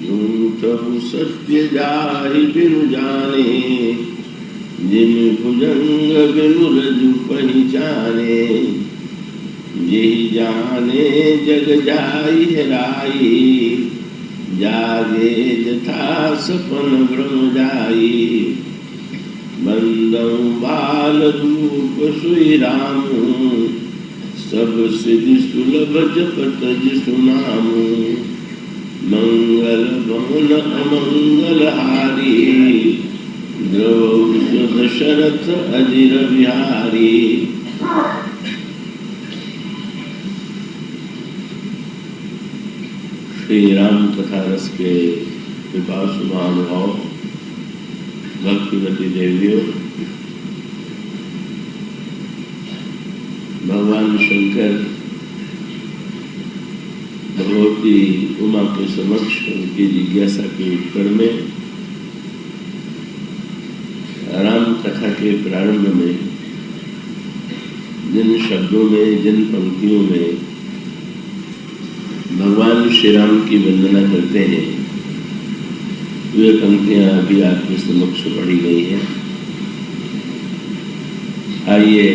झूठ सत्य जाहि बिनु जाने, जिन भुजंग बिनु रजु पहचाने। यही जाने जग जाई हेराई, जागे जथा सपन भ्रम जाई। बंदम बाल रूप सुई राम, सब सिद्धि सुलभ जपत जिसु नाम। मंगल भवन अमंगल हारी, द्रौपदी दशरथ अजिर बिहारी। श्री राम कथा रस के पिपासु महानुभाव, भक्तिवती देवियों, भगवान शंकर भगवती उमा के समक्ष उनकी जिज्ञासा के उत्तर में राम कथा के प्रारंभ में जिन शब्दों में, जिन पंक्तियों में भगवान श्री राम की वंदना करते हैं, वे पंक्तियां अभी आपके समक्ष पढ़ी गई हैं। आइए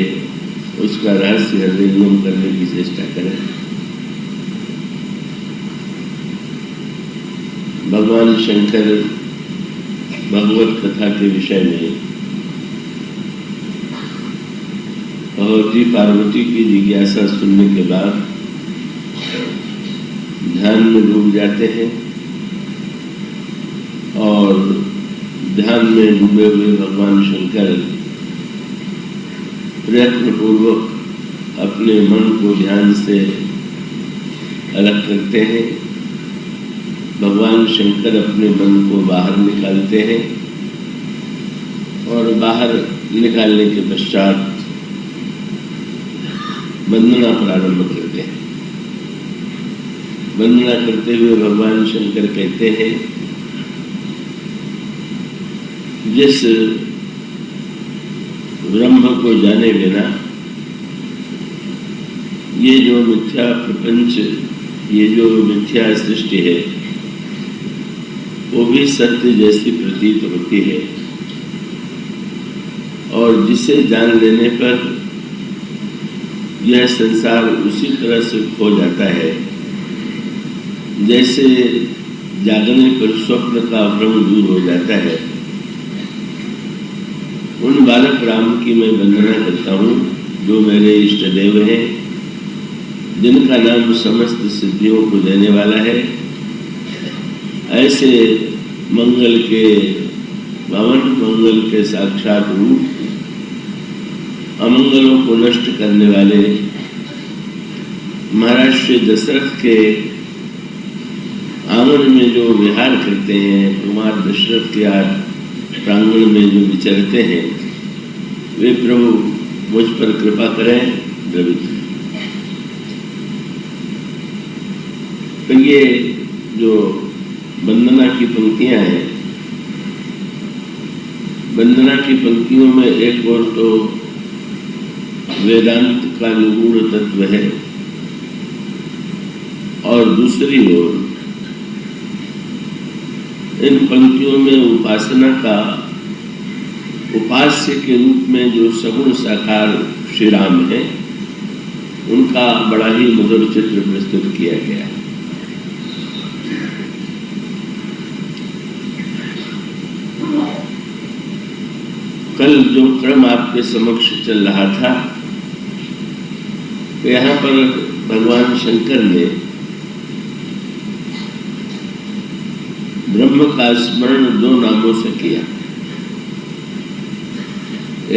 उसका रहस्य हृदयंगम करने की चेष्टा करें। भगवान शंकर भगवत कथा के विषय में भगवती पार्वती की जिज्ञासा सुनने के बाद ध्यान में डूब जाते हैं और ध्यान में डूबे हुए भगवान शंकर प्रयत्न पूर्वक अपने मन को ध्यान से अलग करते हैं। भगवान शंकर अपने मन को बाहर निकालते हैं और बाहर निकालने के पश्चात वंदना प्रारंभ करते हैं। वंदना करते हुए भगवान शंकर कहते हैं, जिस ब्रह्म को जाने बिना ये जो मिथ्या प्रपंच, ये जो मिथ्या सृष्टि है, वो भी सत्य जैसी प्रतीत होती है। और जिसे जान लेने पर यह संसार उसी तरह से खो जाता है जैसे जागने पर स्वप्न का भ्रम दूर हो जाता है। उन बालक राम की मैं वंदना करता हूँ जो मेरे इष्ट देव हैं, जिनका नाम समस्त सिद्धियों को देने वाला है। ऐसे मंगल के भवन, मंगल के साक्षात रूप, अमंगलों को नष्ट करने वाले महाराज श्री दशरथ के आंगन में जो विहार करते हैं, कुमार दशरथ के प्रांगण में जो विचरते हैं, वे प्रभु मुझ पर कृपा करें, द्रवित। तो ये जो वंदना की पंक्तियां हैं, वंदना की पंक्तियों में एक और तो वेदांत का निगूढ़ तत्व है और दूसरी ओर इन पंक्तियों में उपासना का, उपास्य के रूप में जो सगुण साकार श्री राम है, उनका बड़ा ही मधुर चित्र प्रस्तुत किया गया है। कल जो क्रम आपके समक्ष चल रहा था, तो यहाँ पर भगवान शंकर ने ब्रह्म का स्मरण दो नामों से किया।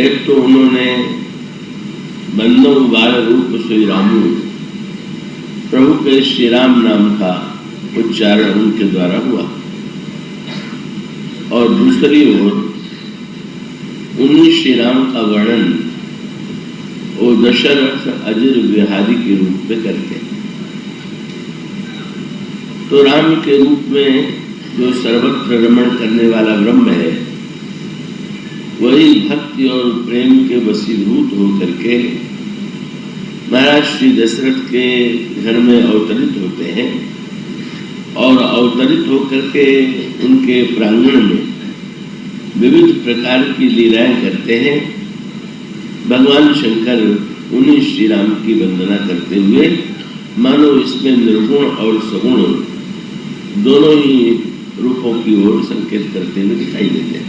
एक तो उन्होंने बंदो बाल रूप श्री रामू, प्रभु के श्री राम नाम का उच्चारण उनके द्वारा हुआ, और दूसरी ओर उन्हीं श्री राम का वर्णन वो दशरथ अजिर बिहारी के रूप में करते। तो राम के रूप में जो सर्वत्र रमण करने वाला ब्रह्म है, वही भक्ति और प्रेम के वशीभूत होकर के महाराज श्री दशरथ के घर में अवतरित होते हैं और अवतरित होकर के उनके प्रांगण में विविध प्रकार की लीलाएं करते हैं। भगवान शंकर उन्हीं श्री राम की वंदना करते हुए मानो इसमें निर्गुण और सगुण दोनों ही रूपों की ओर संकेत करते हुए दिखाई देते हैं।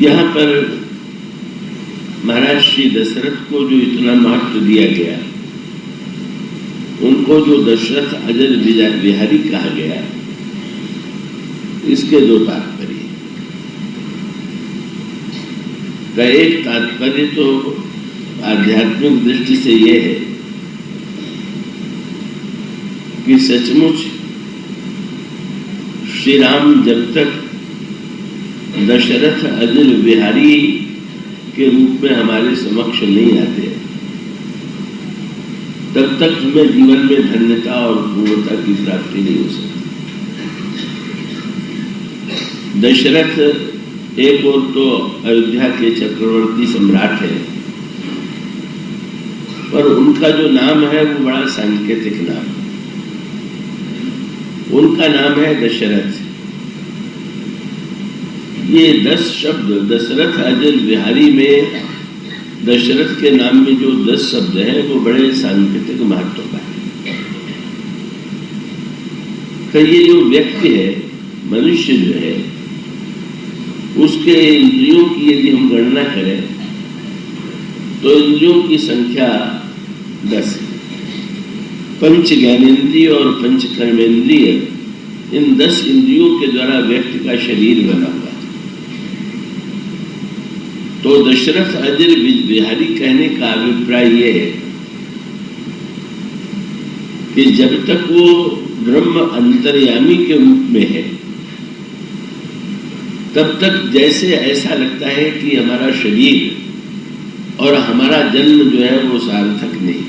यहाँ पर महाराज श्री दशरथ को जो इतना महत्व दिया गया, उनको जो दशरथ अजर बिहारी कहा गया, इसके दो तात्पर्य। का एक तात्पर्य तो आध्यात्मिक दृष्टि से यह है कि सचमुच श्री राम जब तक दशरथ अजर बिहारी के रूप में हमारे समक्ष नहीं आते, तब तक हमें जीवन में धन्यता और पूर्णता की प्राप्ति नहीं हो सकती। दशरथ एक और तो अयोध्या के चक्रवर्ती सम्राट है, पर उनका जो नाम है वो बड़ा सांकेतिक नाम है। उनका नाम है दशरथ। ये 10 शब्द दशरथ अजर बिहारी में, दशरथ के नाम में जो 10 शब्द हैं वो बड़े सांकेतिक महत्व का है। तो ये जो व्यक्ति है, मनुष्य जो है, उसके इंद्रियों की यदि हम गणना करें तो इंद्रियों की संख्या 10 है। पंच ज्ञानेन्द्रिय और पंच कर्मेंद्रिय, इन 10 इंद्रियों के द्वारा व्यक्ति का शरीर बना हुआ है। तो दशरथ अजर बिहारी कहने का अभिप्राय यह है कि जब तक वो ब्रह्म अंतर्यामी के रूप में है, तब तक जैसे ऐसा लगता है कि हमारा शरीर और हमारा जन्म जो है वो सार्थक नहीं।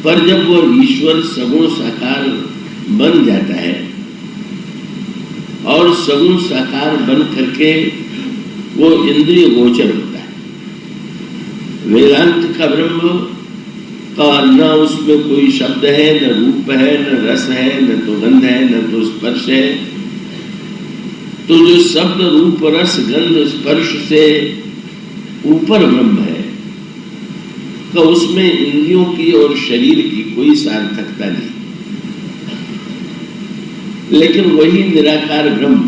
पर जब वो ईश्वर सगुण साकार बन जाता है और सगुण साकार बन करके वो इंद्रिय गोचर होता है, वेदांत का ब्रह्म का न उसमें कोई शब्द है, न रूप है, न रस है, न तो गंध है, न तो स्पर्श है। तो जो शब्द रूप रस गंध स्पर्श से ऊपर ब्रह्म है, तो उसमें इंद्रियों की और शरीर की कोई सार्थकता नहीं। लेकिन वही निराकार ब्रह्म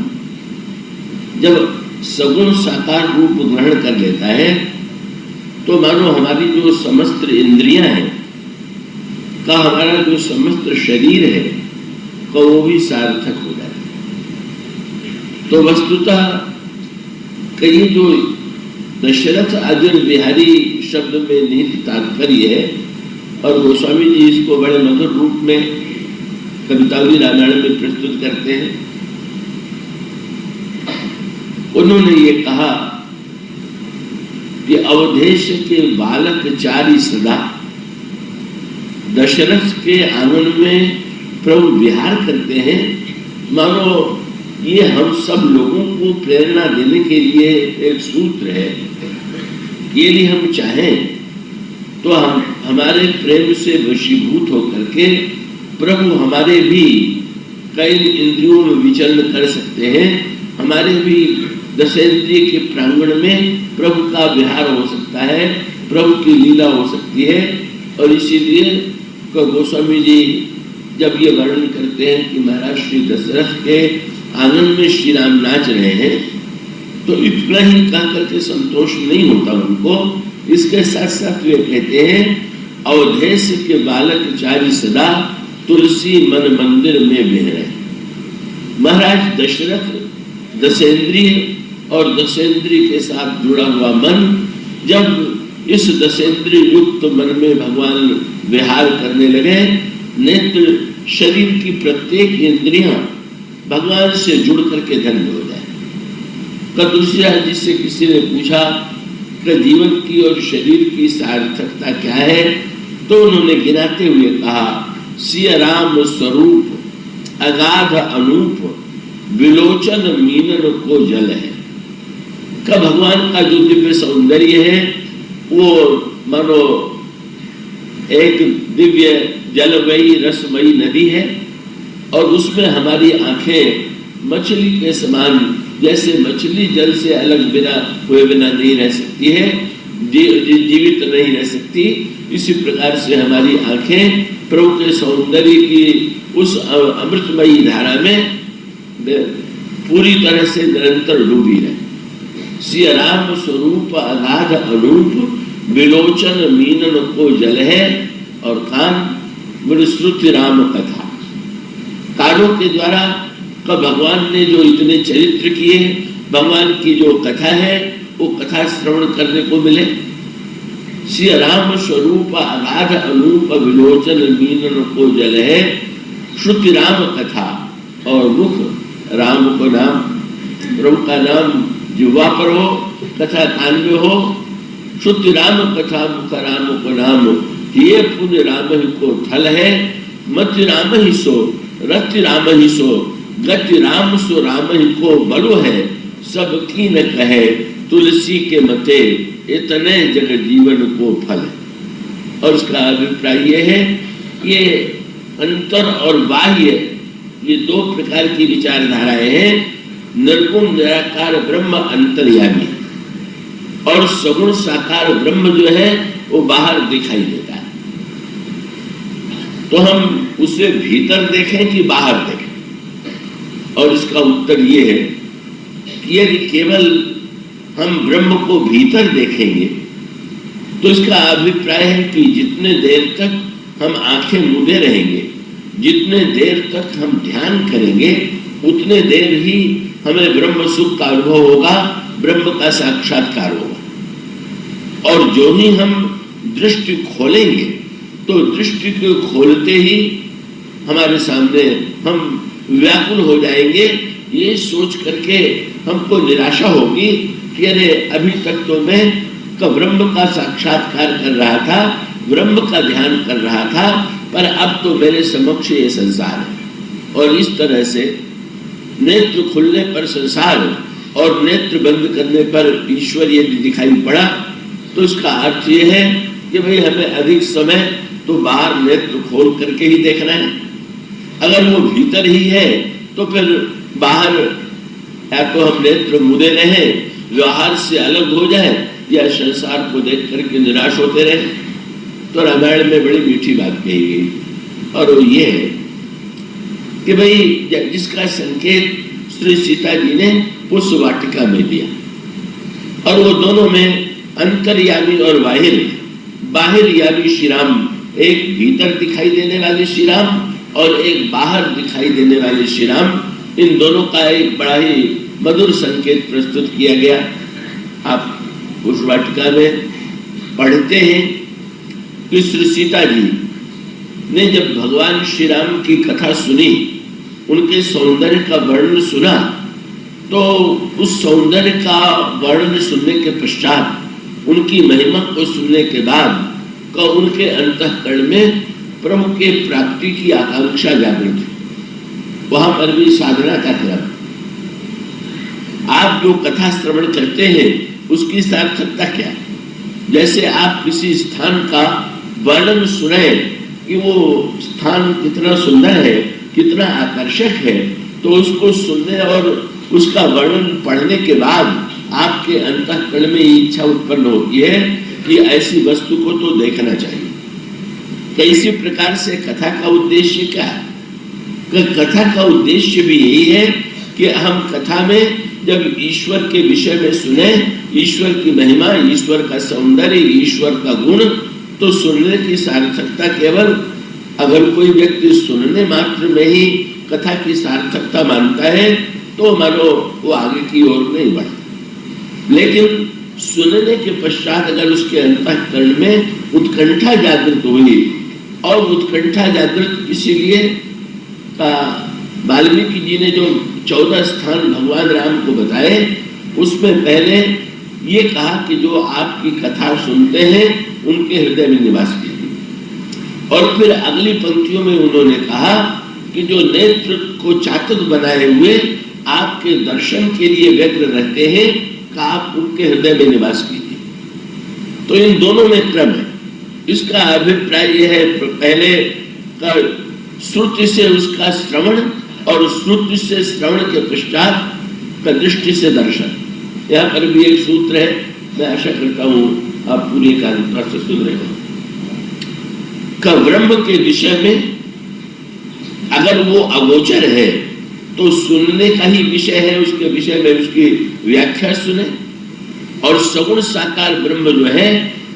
जब सगुण साकार रूप ग्रहण कर लेता है, तो मानो हमारी जो समस्त इंद्रियां हैं का, हमारा जो समस्त शरीर है का, वो भी सार्थक हो जाता है। तो वस्तुतः कई जो दशरथ अजर बिहारी शब्द में निहित तात्पर्य है, और गोस्वामी जी इसको बड़े मधुर रूप में कवितावली रामायण में प्रस्तुत करते हैं। उन्होंने ये कहा कि अवधेश के बालक चारी सदा, दशरथ के आंगन में प्रभु विहार करते हैं। मानो ये हम सब लोगों को प्रेरणा देने के लिए एक सूत्र है। यदि हम चाहें तो हम हमारे प्रेम से वशीभूत होकर के प्रभु हमारे भी कई इंद्रियों में विचरण कर सकते हैं। हमारे भी दशेंद्रिय के प्रांगण में प्रभु का विहार हो सकता है, प्रभु की लीला हो सकती है। और इसीलिए गोस्वामी जी जब ये वर्णन करते हैं कि महाराज श्री दशरथ के आंगन में श्री राम नाच रहे हैं, तो इतना ही कह करके संतोष नहीं होता उनको। इसके साथ साथ वे कहते हैं, अवधेश के बालक चारी सदा, तुलसी मन मंदिर में बिहरे। महाराज दशरथ दशेंद्रिय और दशेंद्रिय के साथ जुड़ा हुआ मन, जब इस दशेंद्रिय युक्त मन में भगवान विहार करने लगे, नेत्र शरीर की प्रत्येक इंद्रियां भगवान से जुड़ करके धन्य हो जाए। दूसरा जिससे किसी ने पूछा कि जीवन की और शरीर की सार्थकता क्या है, तो उन्होंने गिनाते हुए कहा, सिया राम स्वरूप अगाध अनूप, विलोचन मीनन को जल है। का भगवान का जो दिव्य सौंदर्य है वो मानो एक दिव्य जलमयी रसमयी नदी है और उसमें हमारी आंखें मछली के समान, जैसे मछली जल से अलग हुए बिना नहीं रह सकती है, जीवित नहीं रह सकती, इसी प्रकार से हमारी आंखें प्रभु के सौंदर्य की उस अमृतमयी धारा में पूरी तरह से निरंतर डूबी रहे। श्री राम स्वरूप अगाध अनूप, विलोचन मीनन को जल है, और कान मृश्रुति राम कथा। कानों के द्वारा का भगवान ने जो इतने चरित्र किए, भगवान की जो कथा है वो कथा श्रवण करने को मिले। श्री राम स्वरूप अगाध अनूप, विलोचन मीनन को जल है, श्रुति राम कथा, और मुख राम को नाम, प्रभु का नाम जिह्वा पर हो, कथा कान में हो। श्रुति राम कथा, मुख राम को नाम, ये पुण्य राम ही को थल है। मति राम ही सो, रति राम ही सो, गति राम सो राम ही को बलो है। सब की न कहे तुलसी के मते, इतने जग जीवन को फल है। और उसका अभिप्राय ये है, ये अंतर और बाह्य, ये दो प्रकार की विचारधाराएं हैं। निर्गुण निराकार ब्रह्म अंतर्यामी, और सगुण साकार ब्रह्म जो है वो बाहर दिखाई देता है। तो हम उसे भीतर देखें कि बाहर देखें? और इसका उत्तर ये है कि यदि केवल हम ब्रह्म को भीतर देखेंगे तो इसका अभिप्राय है कि जितने देर तक हम आंखें मूंदे रहेंगे, जितने देर तक हम ध्यान करेंगे, उतने देर ही हमें ब्रह्म सुख का अनुभव होगा, ब्रह्म का साक्षात्कार होगा। और जो ही हम दृष्टि खोलेंगे तो दृष्टि को खोलते ही हमारे सामने हम व्याकुल हो जाएंगे, ये सोच करके हमको निराशा होगी कि अरे अभी तक तो मैं ब्रह्म का साक्षात्कार कर रहा था, ब्रह्म का ध्यान कर रहा था, पर अब तो मेरे समक्ष ये संसार है। और इस तरह से नेत्र खुलने पर संसार और नेत्र बंद करने पर ईश्वर यदि दिखाई पड़ा तो इसका अर्थ ये है कि भाई हमें अधिक समय तो बाहर नेत्र खोल करके ही देखना है। अगर वो भीतर ही है तो फिर बाहर या तो हम नेत्र मुदे रहे, व्यवहार से अलग हो जाए, या संसार को देख करके निराश होते रहे। तो रामायण में बड़ी मीठी बात कही गई, और वो ये है कि भाई जिसका संकेत श्री सीता जी ने पुष्प वाटिका में दिया, और वो दोनों में अंतर्यामी और बाहिर यामी श्री राम, एक भीतर दिखाई देने वाले श्री राम और एक बाहर दिखाई देने वाले श्री राम, इन दोनों का एक बड़ा ही मधुर संकेत प्रस्तुत किया गया। आप उस वाटिका में पढ़ते हैं कि श्री सीता जी ने जब भगवान श्री राम की कथा सुनी, उनके सौंदर्य का वर्णन सुना, तो उस सौंदर्य का वर्णन सुनने के पश्चात, उनकी महिमा को सुनने के बाद का उनके अंतःकरण में प्रभु के प्राप्ति की आकांक्षा जागृत हुई। वहां पर भी साधना का क्रम। आप जो कथा श्रवण करते हैं उसकी सार्थकता क्या है? जैसे आप किसी स्थान का वर्णन सुने कि वो स्थान कितना सुंदर है, कितना आकर्षक है, तो उसको सुनने और उसका वर्णन पढ़ने के बाद आपके अंतःकरण में इच्छा उत्पन्न होती है कि ऐसी वस्तु को तो देखना चाहिए। इसी प्रकार से कथा का उद्देश्य क्या है? कथा का उद्देश्य भी यही है कि हम कथा में जब ईश्वर के विषय में सुने, ईश्वर की महिमा, ईश्वर का सौंदर्य, ईश्वर का गुण, तो सुनने की सार्थकता केवल अगर कोई व्यक्ति सुनने मात्र में ही कथा की सार्थकता मानता है तो मानो वो आगे की ओर नहीं बढ़ता। लेकिन सुनने के पश्चात अगर उसके अंतःकरण में उत्कंठा जागृत हुई, और उत्कंठा जागृत इसीलिए वाल्मीकि जी ने जो 14 स्थान भगवान राम को बताए, उसमें पहले ये कहा कि जो आपकी कथा सुनते हैं उनके हृदय में निवास कीजिए। और फिर अगली पंक्तियों में उन्होंने कहा कि जो नेत्र को चातक बनाए हुए आपके दर्शन के लिए व्यग्र रहते हैं, का आप उनके हृदय में निवास कीजिए। तो इन दोनों में क्रम है। इसका अभिप्राय यह है, पहले का श्रुति से उसका श्रवण और श्रुति से श्रवण के पश्चात का दृष्टि से दर्शन। यहाँ पर भी एक सूत्र है, मैं आशा करता हूँ आप पूरी एकाग्रता से सुन रहे हो। का ब्रह्म के विषय में अगर वो अगोचर है तो सुनने का ही विषय है, उसके विषय में उसकी व्याख्या सुने। और सगुण साकार ब्रह्म जो है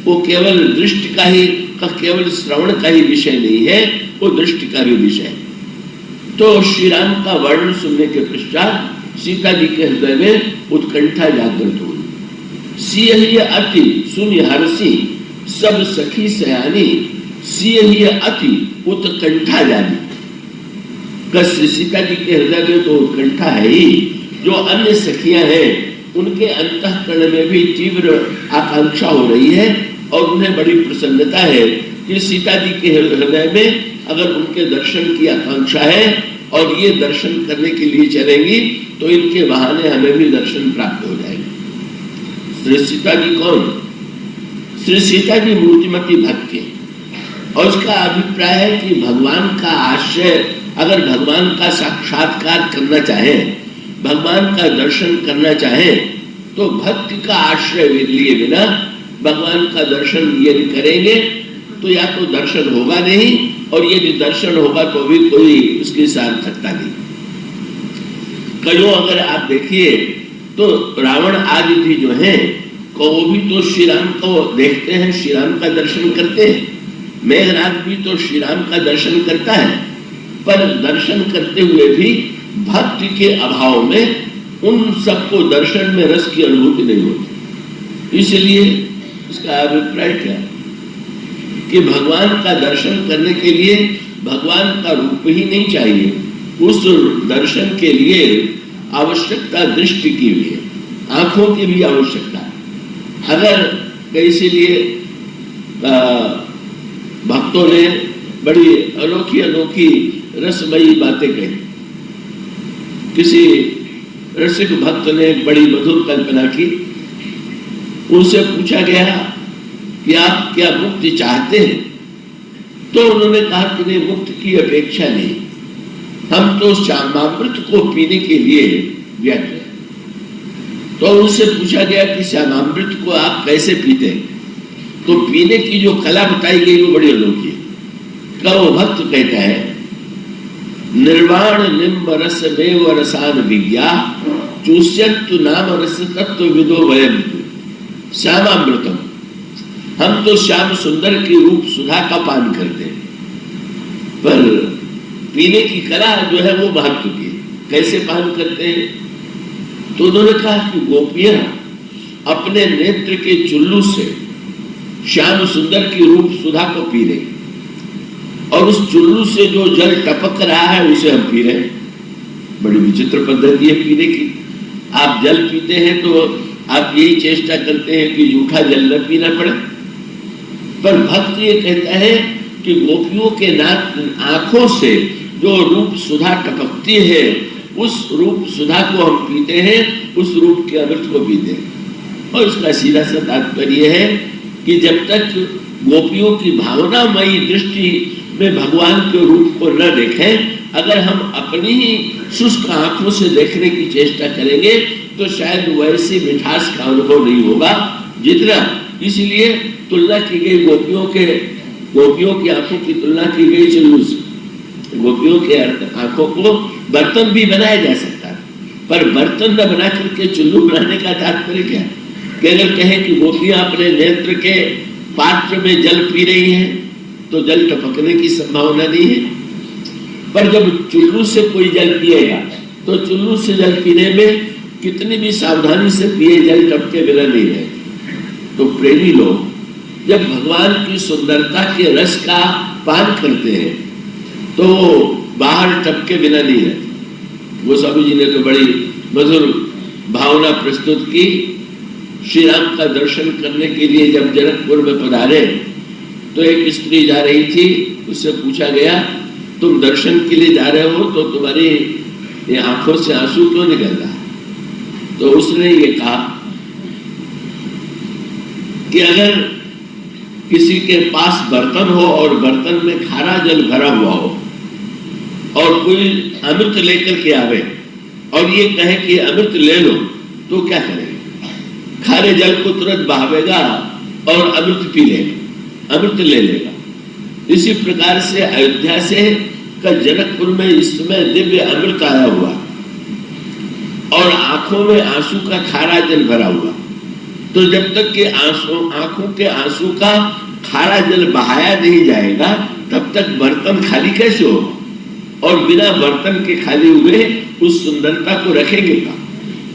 वो केवल दृष्टि का ही, केवल श्रवण का ही विषय नहीं है, वो दृष्टि का भी विषय है। तो श्री राम का वर्णन सुनने के पश्चात सीता जी के हृदय में उत्कंठा जागृत हुई। सियहि अति सुनि हरसी सब सखी सयानी, सियहि अति उत्कंठा जानी। सीता जी के हृदय में तो उत्कंठा है ही, जो अन्य सखियां हैं उनके अंतःकरण में भी तीव्र आकांक्षा हो रही है और उन्हें बड़ी प्रसन्नता है कि सीता जी के हृदय में अगर उनके दर्शन की आकांक्षा है और ये दर्शन करने के लिए चलेंगी तो इनके बहाने हमें भी दर्शन प्राप्त हो जाएगा। श्री सीता जी कौन? श्री सीता जी मूर्तिमती भक्ति, और उसका अभिप्राय है कि भगवान का आश्रय, अगर भगवान का साक्षात्कार करना चाहे, भगवान का दर्शन करना चाहे, तो भक्ति का आश्रय लिए बिना भगवान का दर्शन यदि करेंगे तो या तो दर्शन होगा नहीं, और यदि दर्शन होगा तो भी कोई उसकी सार्थकता नहीं। कईयों अगर आप देखिए तो रावण आदि भी जो है वो भी तो श्री राम को देखते हैं, श्री राम का दर्शन करते हैं। मेघनाथ भी तो श्री राम का दर्शन करता है, पर दर्शन करते हुए भी भक्ति के अभाव में उन सबको दर्शन में रस की अनुभूति नहीं होती। इसलिए इसका अभिप्राय क्या है कि भगवान का दर्शन करने के लिए भगवान का रूप ही नहीं चाहिए, उस दर्शन के लिए आवश्यकता दृष्टि की भी है, आंखों की भी आवश्यकता है। अगर इसीलिए भक्तों ने बड़ी अनोखी अनोखी रसमयी बातें कही। किसी रसिक भक्त ने एक बड़ी मधुर कल्पना की, उनसे पूछा गया कि आप क्या मुक्ति चाहते हैं? तो उन्होंने कहा कि नहीं, मुक्ति की अपेक्षा नहीं, हम तो श्यामामृत को पीने के लिए व्यग्र हैं। तो उनसे पूछा गया कि श्यामामृत को आप कैसे पीते हैं? तो पीने की जो कला बताई गई वो बड़ी अनोखी है। का वो भक्त कहता है, निर्वाण निम्ब रस मेव रसान विज्ञा चूष्यन्तु नाम रस तत्व विदो वयम श्यामामृतम। हम तो श्याम सुंदर की रूप सुधा का पान करते हैं, पर पीने की कला जो है वो महत्व की। कैसे पान करते हैं? तो उन्होंने कहा कि गोपियां अपने नेत्र के चुल्लू से श्याम सुंदर की रूप सुधा को पी रही, और उस चुल्लू से जो जल टपक रहा है उसे हम पी रहे हैं। बड़ी विचित्र पद्धति है पीने की। आप जल पीते हैं तो आप यही चेष्टा करते हैं कि जूठा जल न पीना पड़े, पर भक्त ये कहता है कि गोपियों के नाक आंखों से जो रूप सुधा टपकती है उस रूप सुधा को हम पीते हैं, उस रूप के अमृत को पीते हैं। और इसका सीधा सा तात्पर्य है कि जब तक गोपियों की भावनामयी दृष्टि में भगवान के रूप को न देखें, अगर हम अपनी ही शुष्क आंखों से देखने की चेष्टा करेंगे तो शायद वैसी मिठास का अनुभव नहीं होगा जितना। इसलिए तुलना की गई गोपियों की आंखों की तुलना की गई चुल्लू से। गोपियों के आंखों को बर्तन भी बनाया जा सकता है, पर बर्तन न बना करके चुल्लू बनाने का तात्पर्य क्या है? कि अगर कहें कि गोपियां अपने नेत्र के पात्र में जल पी रही हैं तो जल टपकने की संभावना नहीं है, पर जब चुल्लू से कोई जल पिएगा तो चुल्लू से जल पीने में कितनी भी सावधानी से पिए, जल टपके बिना नहीं रहे। तो प्रेमी लोग जब भगवान की सुंदरता के रस का पान करते हैं तो बाहर टपके बिना नहीं रहते। गोस्वामी जी ने तो बड़ी मधुर भावना प्रस्तुत की। श्री राम का दर्शन करने के लिए जब जनकपुर में पधारे तो एक स्त्री जा रही थी, उससे पूछा गया तुम दर्शन के लिए जा रहे हो तो तुम्हारी ये आंखों से आंसू क्यों निकल रहा है? तो उसने ये कहा कि अगर किसी के पास बर्तन हो और बर्तन में खारा जल भरा हुआ हो और कोई अमृत लेकर के आवे और ये कहे कि अमृत ले लो, तो क्या करेगा? खारे जल को तुरंत बहावेगा और अमृत पी लेगा, अमृत ले लेगा। इसी प्रकार से अयोध्या से का जनकपुर में इस समय दिव्य अमृत आया हुआ और आंखों में आंसू का खारा जल भरा हुआ। तो जब तक के आंखों के आंसू का खारा जल बहाया नहीं जाएगा तब तक बर्तन खाली कैसे होगा? और बिना बर्तन के खाली हुए उस सुंदरता को रखेंगे का?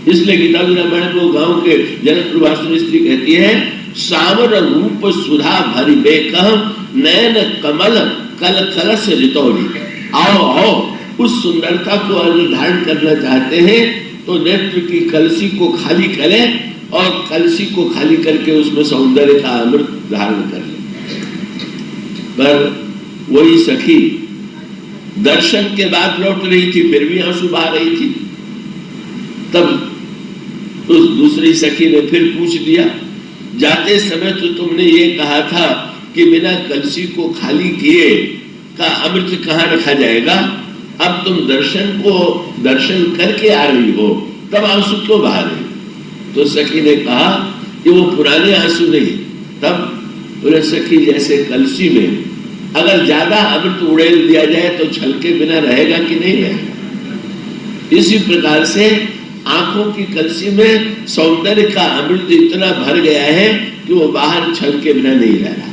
इसलिए गीता रामायण को गांव के जनकपुर वासिनी स्त्री कहती है, सावर रूप सुधा भरी बेकह नयन कमल कल कलश रितौरी। आओ आओ, उस सुंदरता को अगर धारण करना चाहते हैं तो नेत्र की कलसी को खाली करें और कलसी को खाली करके उसमें सौंदर्य का अमृत धारण कर लें। पर वही सखी दर्शन के बाद लौट रही थी, फिर भी आंसू बहा रही थी। तब उस दूसरी सखी ने फिर पूछ दिया, जाते समय तो तुमने ये कहा था कि बिना कलसी को खाली किए का अमृत कहाँ रखा जाएगा? अब तुम दर्शन करके आ रही हो, तब आंसू क्यों बहा रही? तो सखी ने कहा कि वो पुराने आंसू नहीं। तब बोले, सखी जैसे कलसी में अगर ज्यादा अमृत उड़ेल दिया जाए तो छलके बिना रहेगा कि नहीं रहेगा? इसी प्रकार से आंखों की कलसी में सौंदर्य का अमृत इतना भर गया है कि वो बाहर छलके बिना नहीं रह रहा।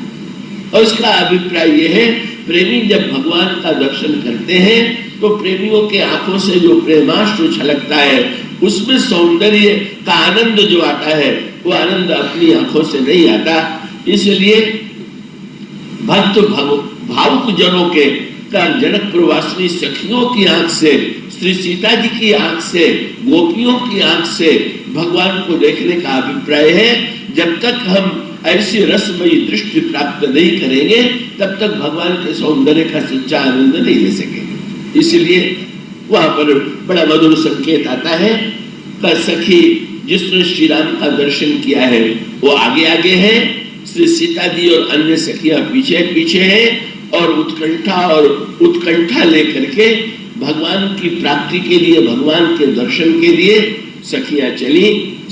और इसका अभिप्राय यह है, प्रेमी जब भगवान का दर्शन करते हैं तो प्रेमियों के आंखों से जो प्रेमाश्रु छलकता है उसमें सौंदर्य का आनंद जो आता है वो आनंद अपनी आंखों से नहीं आता। इसलिए भक्त भावुक जनों के जनकपुर वासिनी सखियों की आंख से, श्री सीता जी की आंख से, गोपियों की आंख से भगवान को देखने का अभिप्राय है। जब तक हम ऐसी रसमयी दृष्टि प्राप्त नहीं करेंगे तब तक भगवान के सौंदर्य का सच्चा आनंद नहीं ले सकेंगे। इसलिए वहां पर बड़ा मधुर संकेत आता है कि सखी जिसने श्री राम का दर्शन किया है वो आगे आगे है, श्री सीता जी और अन्य सखियां पीछे पीछे हैं और उत्कंठा लेकर के भगवान की प्राप्ति के लिए, भगवान के दर्शन के लिए सखियां चली,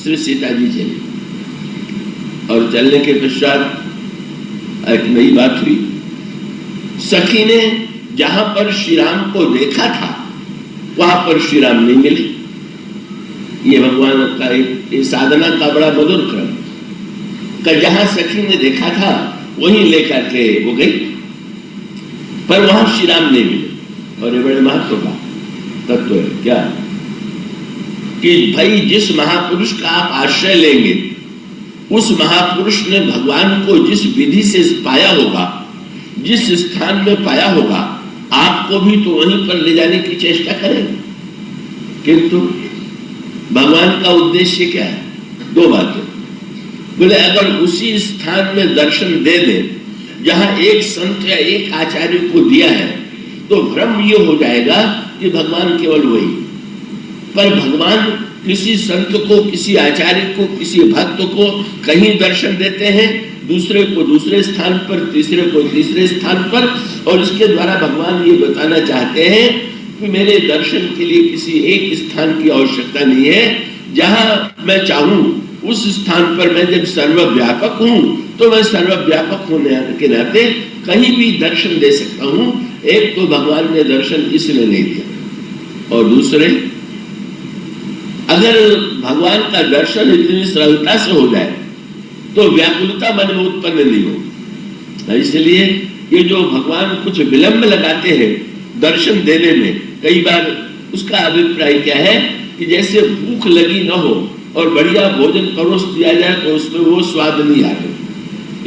श्री सीता जी चली। और चलने के पश्चात एक नई बात हुई। सखी ने जहां पर श्री राम को देखा था वहां पर श्री राम नहीं मिले। ये भगवान का एक साधना का बड़ा मधुर क्रम का, जहां सखी ने देखा था वहीं लेकर के वो गई, पर वहां श्री राम नहीं मिले। और ये बड़े महत्व का तत्व है क्या कि भाई जिस महापुरुष का आप आश्रय लेंगे उस महापुरुष ने भगवान को जिस विधि से पाया होगा, जिस स्थान में पाया होगा, आपको भी तो वहीं पर ले जाने की चेष्टा करेंगे। किंतु भगवान का उद्देश्य क्या है? दो बातें। बोले अगर उसी स्थान में दर्शन दे दे जहां एक संत या एक आचार्य को दिया है तो भ्रम ये हो जाएगा कि भगवान केवल वही। पर भगवान किसी संत को, किसी आचार्य को, किसी भक्त को कहीं दर्शन देते हैं, दूसरे को दूसरे स्थान पर, तीसरे को तीसरे स्थान पर, और इसके द्वारा भगवान ये बताना चाहते हैं कि मेरे दर्शन के लिए किसी एक स्थान की आवश्यकता नहीं है। जहां मैं चाहूं उस स्थान पर मैं जब सर्वव्यापक हूं तो मैं सर्वव्यापक होने के नाते कहीं भी दर्शन दे सकता हूं। एक तो भगवान ने दर्शन इसलिए नहीं दिया, और दूसरे अगर भगवान का दर्शन इतनी सरलता से हो जाए तो व्याकुलता मन में उत्पन्न नहीं होगी। इसलिए ये जो भगवान कुछ विलंब लगाते हैं दर्शन देने में, कई बार उसका अभिप्राय क्या है कि जैसे भूख लगी न हो और बढ़िया भोजन परोस दिया जाए तो उसमें वो स्वाद नहीं आ रहा।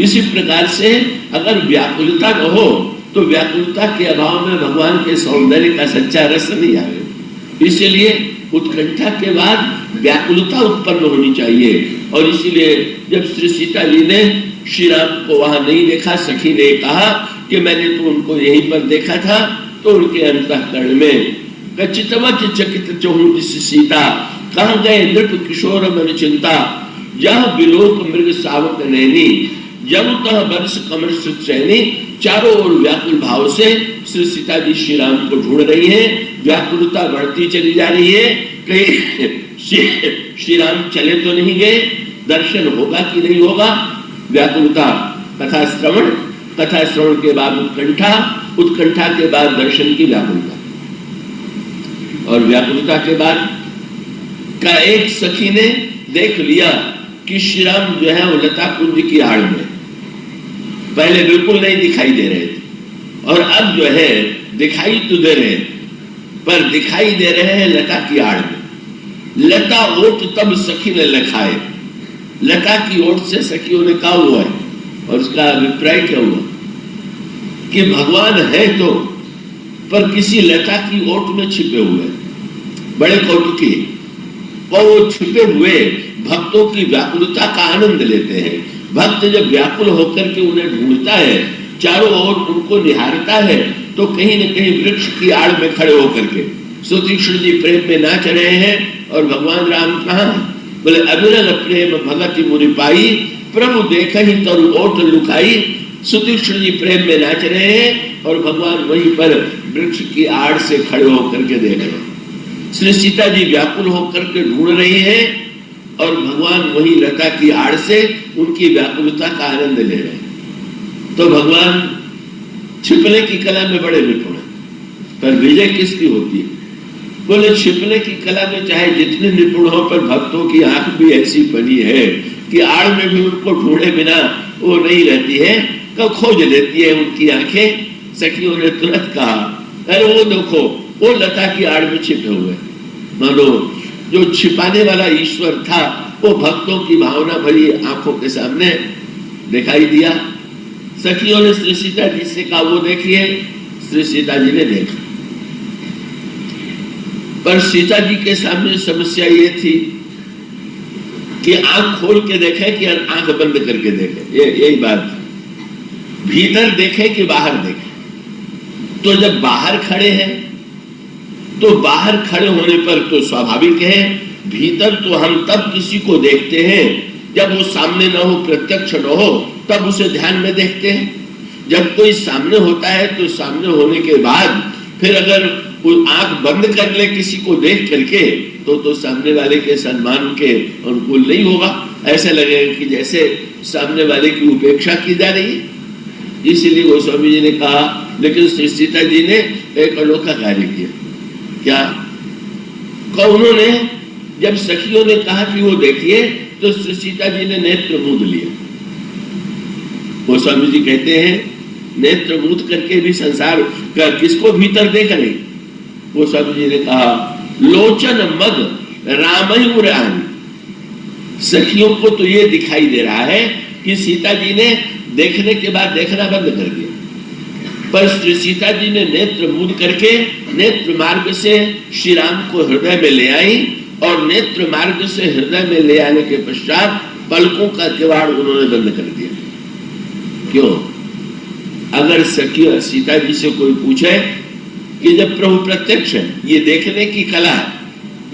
इसी प्रकार से अगर व्याकुलता न हो तो व्याकुलता के अभाव में भगवान के सौंदर्य का सच्चा रस नहीं आ रहा। इसलिए उत्कंठा के बाद व्याकुलता उत्पन्न होनी चाहिए। और इसीलिए जब श्री सीता जी ने श्री राम को वहां नहीं देखा, सखी ने कहा कि मैंने तो उनको यहीं पर देखा था, तो उनके अंतःकरण में कचितवत चकित चहु जिस सीता कहाँ गए नृप किशोर मन चिंता, जह बिलोक मृग सावक नैनी जनुतः वर्ष कमर श्रेणी, चारों ओर व्याकुल भाव से श्री सीता जी श्री राम को ढूंढ रही है। व्याकुलता बढ़ती चली जा रही है, कहीं श्री राम चले तो नहीं गए, दर्शन होगा कि नहीं होगा। व्याकुलता, कथा श्रवण के बाद उत्कंठा के बाद दर्शन की व्याकुलता, और व्याकुलता के बाद का एक सखी ने देख लिया कि श्री राम जो है वो लता कुंज की आड़ में, पहले बिल्कुल नहीं दिखाई दे रहे थे और अब जो है दिखाई तो दे रहे हैं, पर दिखाई दे रहे हैं लता की आड़ में। लता ओट तब सखी ने लखाए, लता की ओट से सखियों ने कहा हुआ है, और उसका अभिप्राय क्या हुआ कि भगवान है तो, पर किसी लता की ओट में छिपे हुए, बड़े कौतुकी, और वो छिपे हुए भक्तों की व्याकुलता का आनंद लेते हैं। भक्त जब व्याकुल होकर के उन्हें ढूंढता है, चारों ओर उनको निहारता है, तो कहीं न कहीं वृक्ष की आड़ में खड़े होकर के सुतीक्ष्ण जी प्रेम में नाच रहे हैं। और भगवान राम कहाँ है? बोले अविरल प्रेम भगति मुनि पाई, प्रभु देख ही तरु ओट लुकाई। सुतीक्ष्ण जी प्रेम में नाच रहे हैं और भगवान वहीं पर वृक्ष की आड़ से खड़े होकर के देख रहे हैं। श्री सीता जी व्याकुल होकर के ढूंढ रही है और भगवान वही लता की आड़ से उनकी व्याकुलता का आनंद ले रहे हैं। तो भगवान छिपने की कला में बड़े निपुण है, पर विजय किसकी होती है? बोले छिपने की कला में चाहे जितने निपुण हो, पर भक्तों की आंख भी ऐसी बनी है कि आड़ में भी उनको ढूंढे बिना वो नहीं रहती है, कब खोज लेती है उनकी आंखें। सखियों ने तुरंत कहा, अरे वो देखो, वो लता की आड़ में छिपे हुए। मानो जो छिपाने वाला ईश्वर था वो भक्तों की भावना भरी आंखों के सामने दिखाई दिया। सखियों ने श्री सीता जी से कहा, वो देखिए। श्री सीता जी ने देखा, पर सीता जी के सामने समस्या ये थी कि आंख खोल के देखे कि आंख बंद करके देखे, यही बात। भीतर देखे कि बाहर देखे। तो जब बाहर खड़े हैं तो बाहर खड़े होने पर तो स्वाभाविक है, भीतर तो हम तब किसी को देखते हैं जब वो सामने न हो, प्रत्यक्ष न हो, तब उसे ध्यान में देखते हैं। जब कोई सामने होता है तो सामने होने के बाद फिर अगर वो आंख बंद कर ले किसी को देख करके तो सामने वाले के सम्मान के अनुकूल नहीं होगा। ऐसा लगेगा कि जैसे सामने वाले की उपेक्षा की जा रही है। इसीलिए गोस्वामी जी ने कहा, लेकिन श्री सीता जी ने एक अनोखा कार्य किया। क्या? उन्होंने जब सखियों ने कहा कि वो देखिए, तो श्री सीता जी ने नेत्र मूंद लिया। गोस्वामी जी कहते हैं, नेत्र मूंद करके भी संसार का किसको भीतर देख रही? गोस्वामी जी ने कहा, लोचन मद रामयुर आनी। सखियों को तो ये दिखाई दे रहा है कि सीता जी ने देखने के बाद देखना बंद कर दिया, पर श्री सीता जी ने नेत्र मूंद करके नेत्र मार्ग से श्री राम को हृदय में ले आई, और नेत्र मार्ग से हृदय में ले आने के पश्चात पलकों का किवाड़ उन्होंने बंद कर दिया। क्यों? अगर सखी सीता जी से कोई पूछे कि जब प्रभु प्रत्यक्ष है, ये देखने की कला है,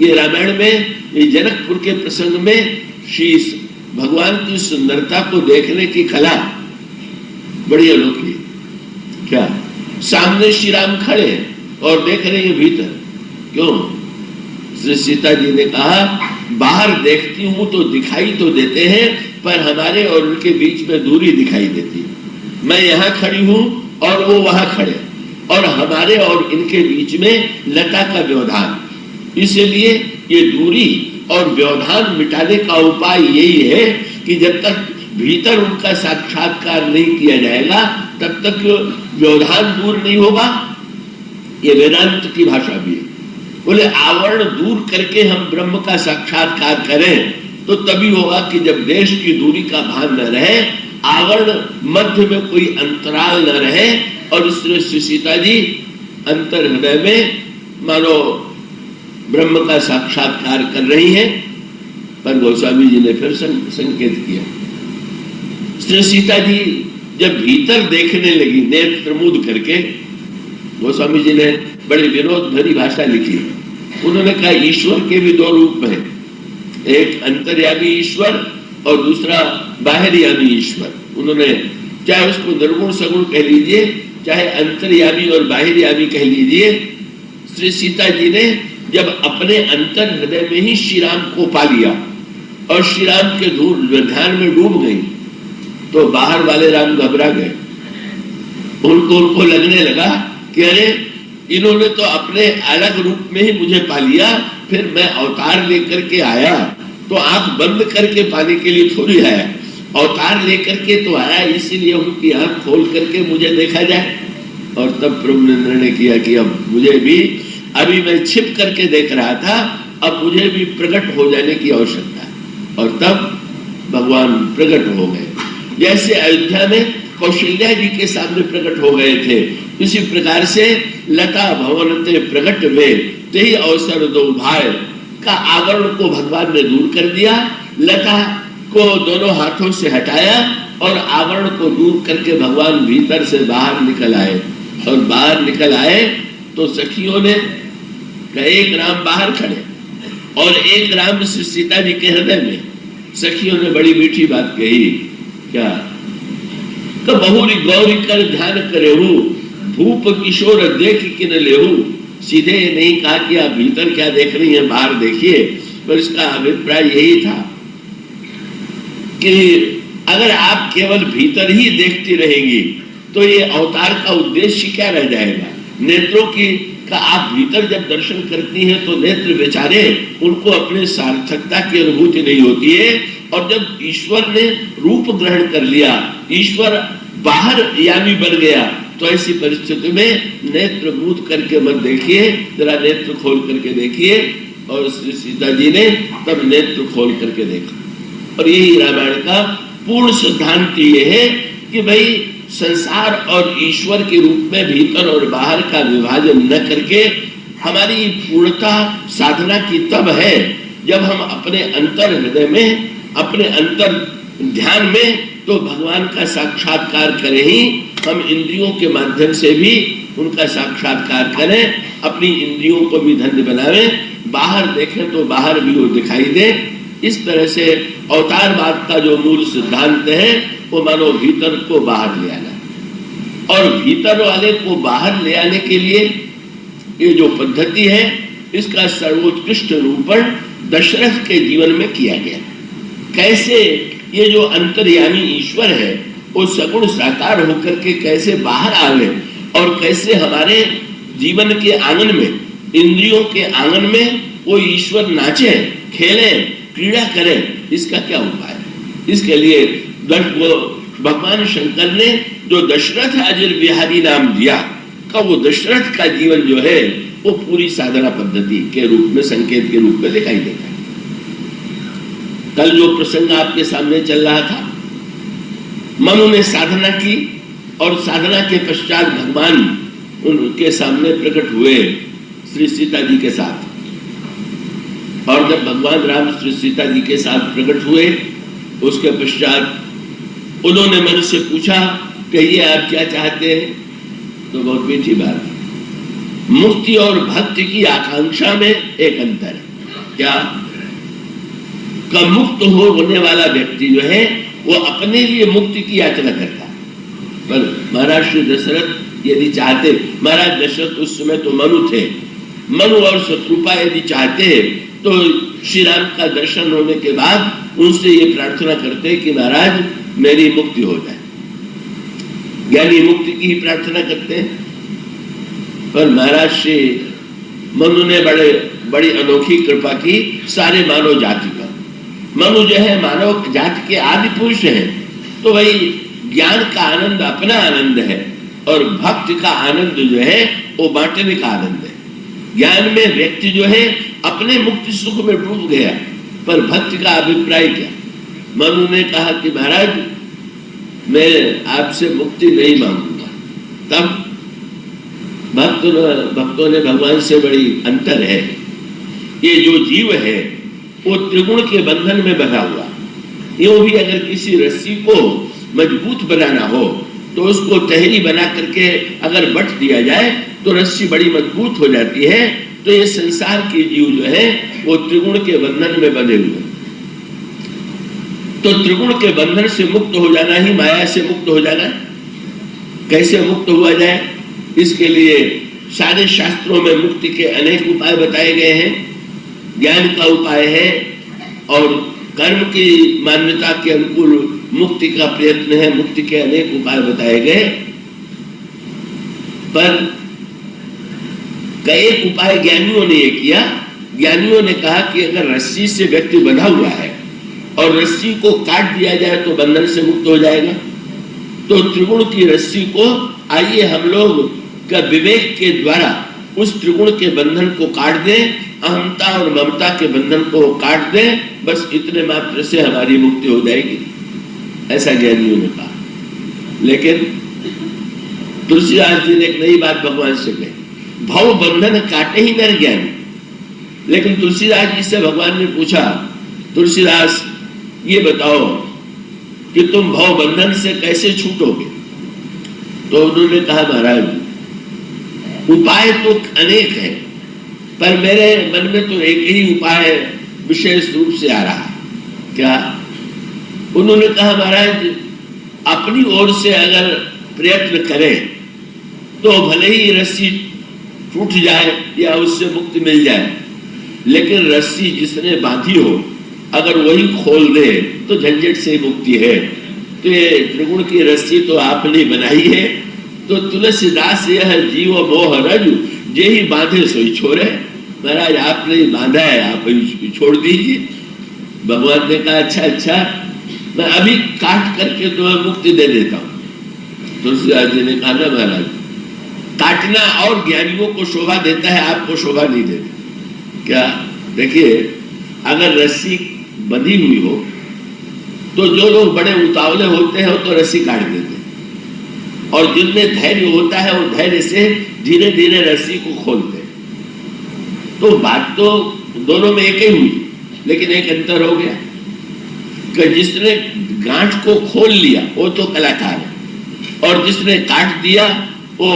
ये रामायण में, ये जनकपुर के प्रसंग में श्री भगवान की सुंदरता को देखने की कला बड़ी अनोखी। क्या? सामने श्री राम खड़े हैं और देख रहे हैं भीतर। क्यों? श्री सीता जी ने कहा, बाहर देखती हूं तो दिखाई तो देते हैं, पर हमारे और उनके बीच में दूरी दिखाई देती है। मैं यहाँ खड़ी हूं और वो वहां खड़े, और हमारे और इनके बीच में लता का व्यवधान। इसलिए ये दूरी और व्यवधान मिटाने का उपाय यही है कि जब तक भीतर उनका साक्षात्कार नहीं किया जाएगा तब तक व्यवधान दूर नहीं होगा। ये वेदांत की भाषा भी है। बोले आवरण दूर करके हम ब्रह्म का साक्षात्कार करें तो तभी होगा कि जब देश की दूरी का भान न रहे, आवरण मध्य में कोई अंतराल न रहे, और इसलिए श्री सीता जी अंतर हृदय में मानो ब्रह्म का साक्षात्कार कर रही हैं। पर गोस्वामी जी ने फिर संकेत किया। श्री सीता जी जब भीतर देखने लगी नेत्र मूंद करके, गोस्वामी जी ने बड़ी विनोद भरी भाषा लिखी। उन्होंने कहा, ईश्वर के भी दो रूप हैं, एक अंतर्यामी ईश्वर और दूसरा बाहरयामी ईश्वर। उन्होंने, चाहे उसको निर्गुण सगुण कह लीजिए, चाहे अंतर्यामी और बाहिर्यामी कह लीजिए, श्री सीता जी ने जब अपने अंतर हृदय में ही श्री राम को पा लिया और श्री राम के ध्यान में डूब गई, तो बाहर वाले राम घबरा गए। उनको लगने लगा कि अरे इन्होंने तो अपने अलग रूप में ही मुझे पा लिया, फिर मैं अवतार लेकर के आया तो आंख बंद करके पाने के लिए थोड़ी आया, अवतार लेकर के तो आया इसीलिए उनकी आंख खोल करके मुझे देखा जाए। और तब प्रभु ने निर्णय किया कि अब मुझे भी, अभी मैं छिप करके देख रहा था, अब मुझे भी प्रकट हो जाने की आवश्यकता है। और तब भगवान प्रकट हो गए, जैसे अयोध्या में कौशल्या जी के सामने प्रकट हो गए थे, इसी प्रकार से लता भवन ते प्रकट वे तेहि अवसर दो भाई का आवरण को भगवान ने दूर कर दिया। लता को दोनों हाथों से हटाया और आवरण को दूर करके भगवान भीतर से बाहर निकल आए। और बाहर निकल आए तो सखियों ने एक राम बाहर खड़े और एक राम सीता जी के हृदय में। सखियों ने बड़ी मीठी बात कही, क्या? तो बहुरी गौरी कर ध्यान करे हूँ, भूप किशोर देख किन लेहू। सीधे नहीं कहा कि आप भीतर क्या देख रही हैं, बाहर देखिए, पर इसका अभिप्राय यही था कि अगर आप केवल भीतर ही देखती रहेंगी तो ये अवतार का उद्देश्य क्या रह जाएगा। नेत्रों की का आप भीतर जब दर्शन करती हैं तो नेत्र बेचारे, उनको अपने सार्थकता की अनुभूति नहीं होती है। और जब ईश्वर ने रूप ग्रहण कर लिया, ईश्वर बाहर यामी बन गया, तो ऐसी परिस्थिति में नेत्र मूंद करके मत देखिए, जरा नेत्र खोल करके देखिए। और श्री सीता जी ने तब नेत्र खोल करके देखा। और यही रामायण का पूर्ण सिद्धांत ये है कि भाई संसार और ईश्वर के रूप में भीतर और बाहर का विभाजन न करके हमारी पूर्णता साधना की तब है जब हम अपने अंतर हृदय में, अपने अंतर ध्यान में तो भगवान का साक्षात्कार करें ही, हम इंद्रियों के माध्यम से भी उनका साक्षात्कार करें, अपनी इंद्रियों को भी धन्य बनावें, बाहर देखें तो बाहर भी वो दिखाई दे। इस तरह से अवतारवाद का जो मूल सिद्धांत है वो मानो भीतर को बाहर ले आना, और भीतर वाले को बाहर ले आने के लिए ये जो पद्धति है इसका सर्वोत्कृष्ट निरूपण दशरथ के जीवन में किया गया। कैसे ये जो अंतर्यामी ईश्वर है वो सगुण साकार होकर के कैसे बाहर आवे और कैसे हमारे जीवन के आंगन में, इंद्रियों के आंगन में वो ईश्वर नाचे, खेले, क्रीड़ा करे, इसका क्या उपाय है। इसके लिए भगवान शंकर ने जो दशरथ अजर बिहारी नाम दिया का, वो दशरथ का जीवन जो है वो पूरी साधना पद्धति के रूप में, संकेत के रूप में दिखाई देता है। कल जो प्रसंग आपके सामने चल रहा था, मनु ने साधना की और साधना के पश्चात भगवान उनके सामने प्रकट हुए श्री सीता जी के साथ। और जब भगवान राम श्री सीता जी के साथ प्रकट हुए उसके पश्चात उन्होंने मन से पूछा कहिए आप क्या चाहते हैं। तो बहुत मीठी बात, मुक्ति और भक्ति की आकांक्षा में एक अंतर है। क्या? का मुक्त होने वाला व्यक्ति जो है वो अपने लिए मुक्ति की याचना करता है, पर महाराज श्री दशरथ यदि चाहते, महाराज दशरथ उस समय तो मनु थे, मनु और शत्रुपा यदि चाहते तो श्री राम का दर्शन होने के बाद उनसे ये प्रार्थना करते कि महाराज मेरी मुक्ति हो जाए। ज्ञानी मुक्ति की ही प्रार्थना करते हैं, पर महाराज श्री मनु ने बड़ी अनोखी कृपा की सारे मानव जाति पर। मनु जो है मानव जाति के आदि पुरुष है, तो वही ज्ञान का आनंद अपना आनंद है और भक्ति का आनंद जो है वो बांटने का आनंद है। ज्ञान में व्यक्ति जो है अपने मुक्ति सुख में डूब गया, पर भक्ति का अभिप्राय क्या। मनु ने कहा कि महाराज मैं आपसे मुक्ति नहीं मांगूंगा। तब भक्तों ने भगवान से बड़ी अंतर है, ये जो जीव है वो त्रिगुण के बंधन में बंधा हुआ। यूं भी अगर किसी रस्सी को मजबूत बनाना हो तो उसको टहनी बना करके अगर बट दिया जाए तो रस्सी बड़ी मजबूत हो जाती है। तो ये संसार के जीव जो है वो त्रिगुण के बंधन में बंधे हुए। तो त्रिगुण के बंधन से मुक्त हो जाना ही माया से मुक्त हो जाना। कैसे मुक्त हुआ जाए, इसके लिए सारे शास्त्रों में मुक्ति के अनेक उपाय बताए गए हैं। ज्ञान का उपाय है और कर्म की मान्यता के अनुकूल मुक्ति का प्रयत्न है। मुक्ति के अनेक उपाय बताए गए, पर कई उपाय ज्ञानियों ने ये किया। ज्ञानियों ने कहा कि अगर रस्सी से व्यक्ति बंधा हुआ है और रस्सी को काट दिया जाए तो बंधन से मुक्त हो जाएगा। तो त्रिगुण की रस्सी को आइए हम लोग का विवेक के द्वारा उस त्रिगुण के बंधन को काट दें, अहंता और ममता के बंधन को काट दें, बस इतने मात्र से हमारी मुक्ति हो जाएगी, ऐसा ज्ञानियों ने कहा। लेकिन तुलसीदास जी ने एक नई बात भगवान से कही, भव बंधन काटे ही नर ज्ञानी। लेकिन तुलसीदास जी से भगवान ने पूछा, तुलसीदास ये बताओ कि तुम भव बंधन से कैसे छूटोगे? तो उन्होंने कहा, महाराज उपाय तो अनेक है, पर मेरे मन में तो एक ही उपाय विशेष रूप से आ रहा है। क्या? उन्होंने कहा, महाराज अपनी ओर से अगर प्रयत्न करें तो भले ही रस्सी टूट जाए या उससे मुक्ति मिल जाए, लेकिन रस्सी जिसने बांधी हो अगर वही खोल दे तो झंझट से मुक्ति है। तो ये त्रिगुण की रस्सी तो आपने बनाई है, तो तुलसीदास यह जीव मोह रजु जे ही बांधे सोई छोड़े। महाराज आपने बांधा है, आप छोड़ दीजिए। भगवान ने कहा, अच्छा मैं अभी काट करके तुम्हें मुक्ति दे देता हूँ। तुलसीदास जी ने कहा, ना महाराज काटना और ज्ञानियों को शोभा देता है, आपको शोभा नहीं देता। क्या? देखिए अगर रस्सी बंधी हुई हो तो जो लोग बड़े उतावले होते हैं वो तो रस्सी काट देते हैं, और जिनमें धैर्य होता है वो धैर्य से धीरे धीरे रस्सी को खोलते हैं। तो बात तो दोनों में एक ही हुई, लेकिन एक अंतर हो गया कि जिसने गांठ को खोल लिया वो तो कलाकार है, और जिसने काट दिया वो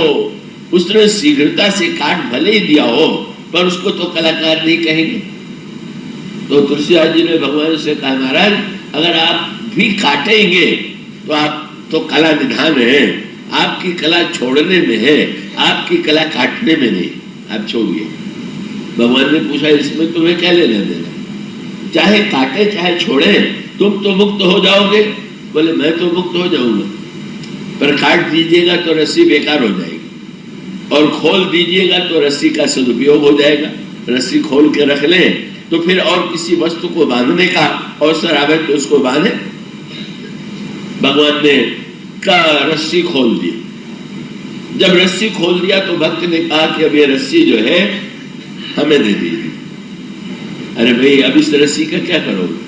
उसने शीघ्रता से काट भले ही दिया हो पर उसको तो कलाकार नहीं कहेंगे। तो तुलसीदास जी ने भगवान से कहा, महाराज अगर आप भी काटेंगे तो आप तो कला निधान है, आपकी कला छोड़ने में है, आपकी कला काटने में नहीं, आप छोड़िए। भगवान ने पूछा, इसमें तुम्हें क्या लेना देना? चाहे काटे चाहे छोड़े तुम तो मुक्त हो जाओगे। बोले मैं तो मुक्त हो जाऊंगा, पर काट दीजिएगा तो रस्सी बेकार हो जाएगी, और खोल दीजिएगा तो रस्सी का सदुपयोग हो जाएगा। रस्सी खोल के रख लें तो फिर और किसी वस्तु को बांधने का अवसर आवे तो उसको बांधे। भगवान ने का रस्सी खोल दी। जब रस्सी खोल दिया तो भक्त ने कहा कि अब ये रस्सी जो है हमें दे दीजिए। अरे भाई अब इस रस्सी का क्या करोगे?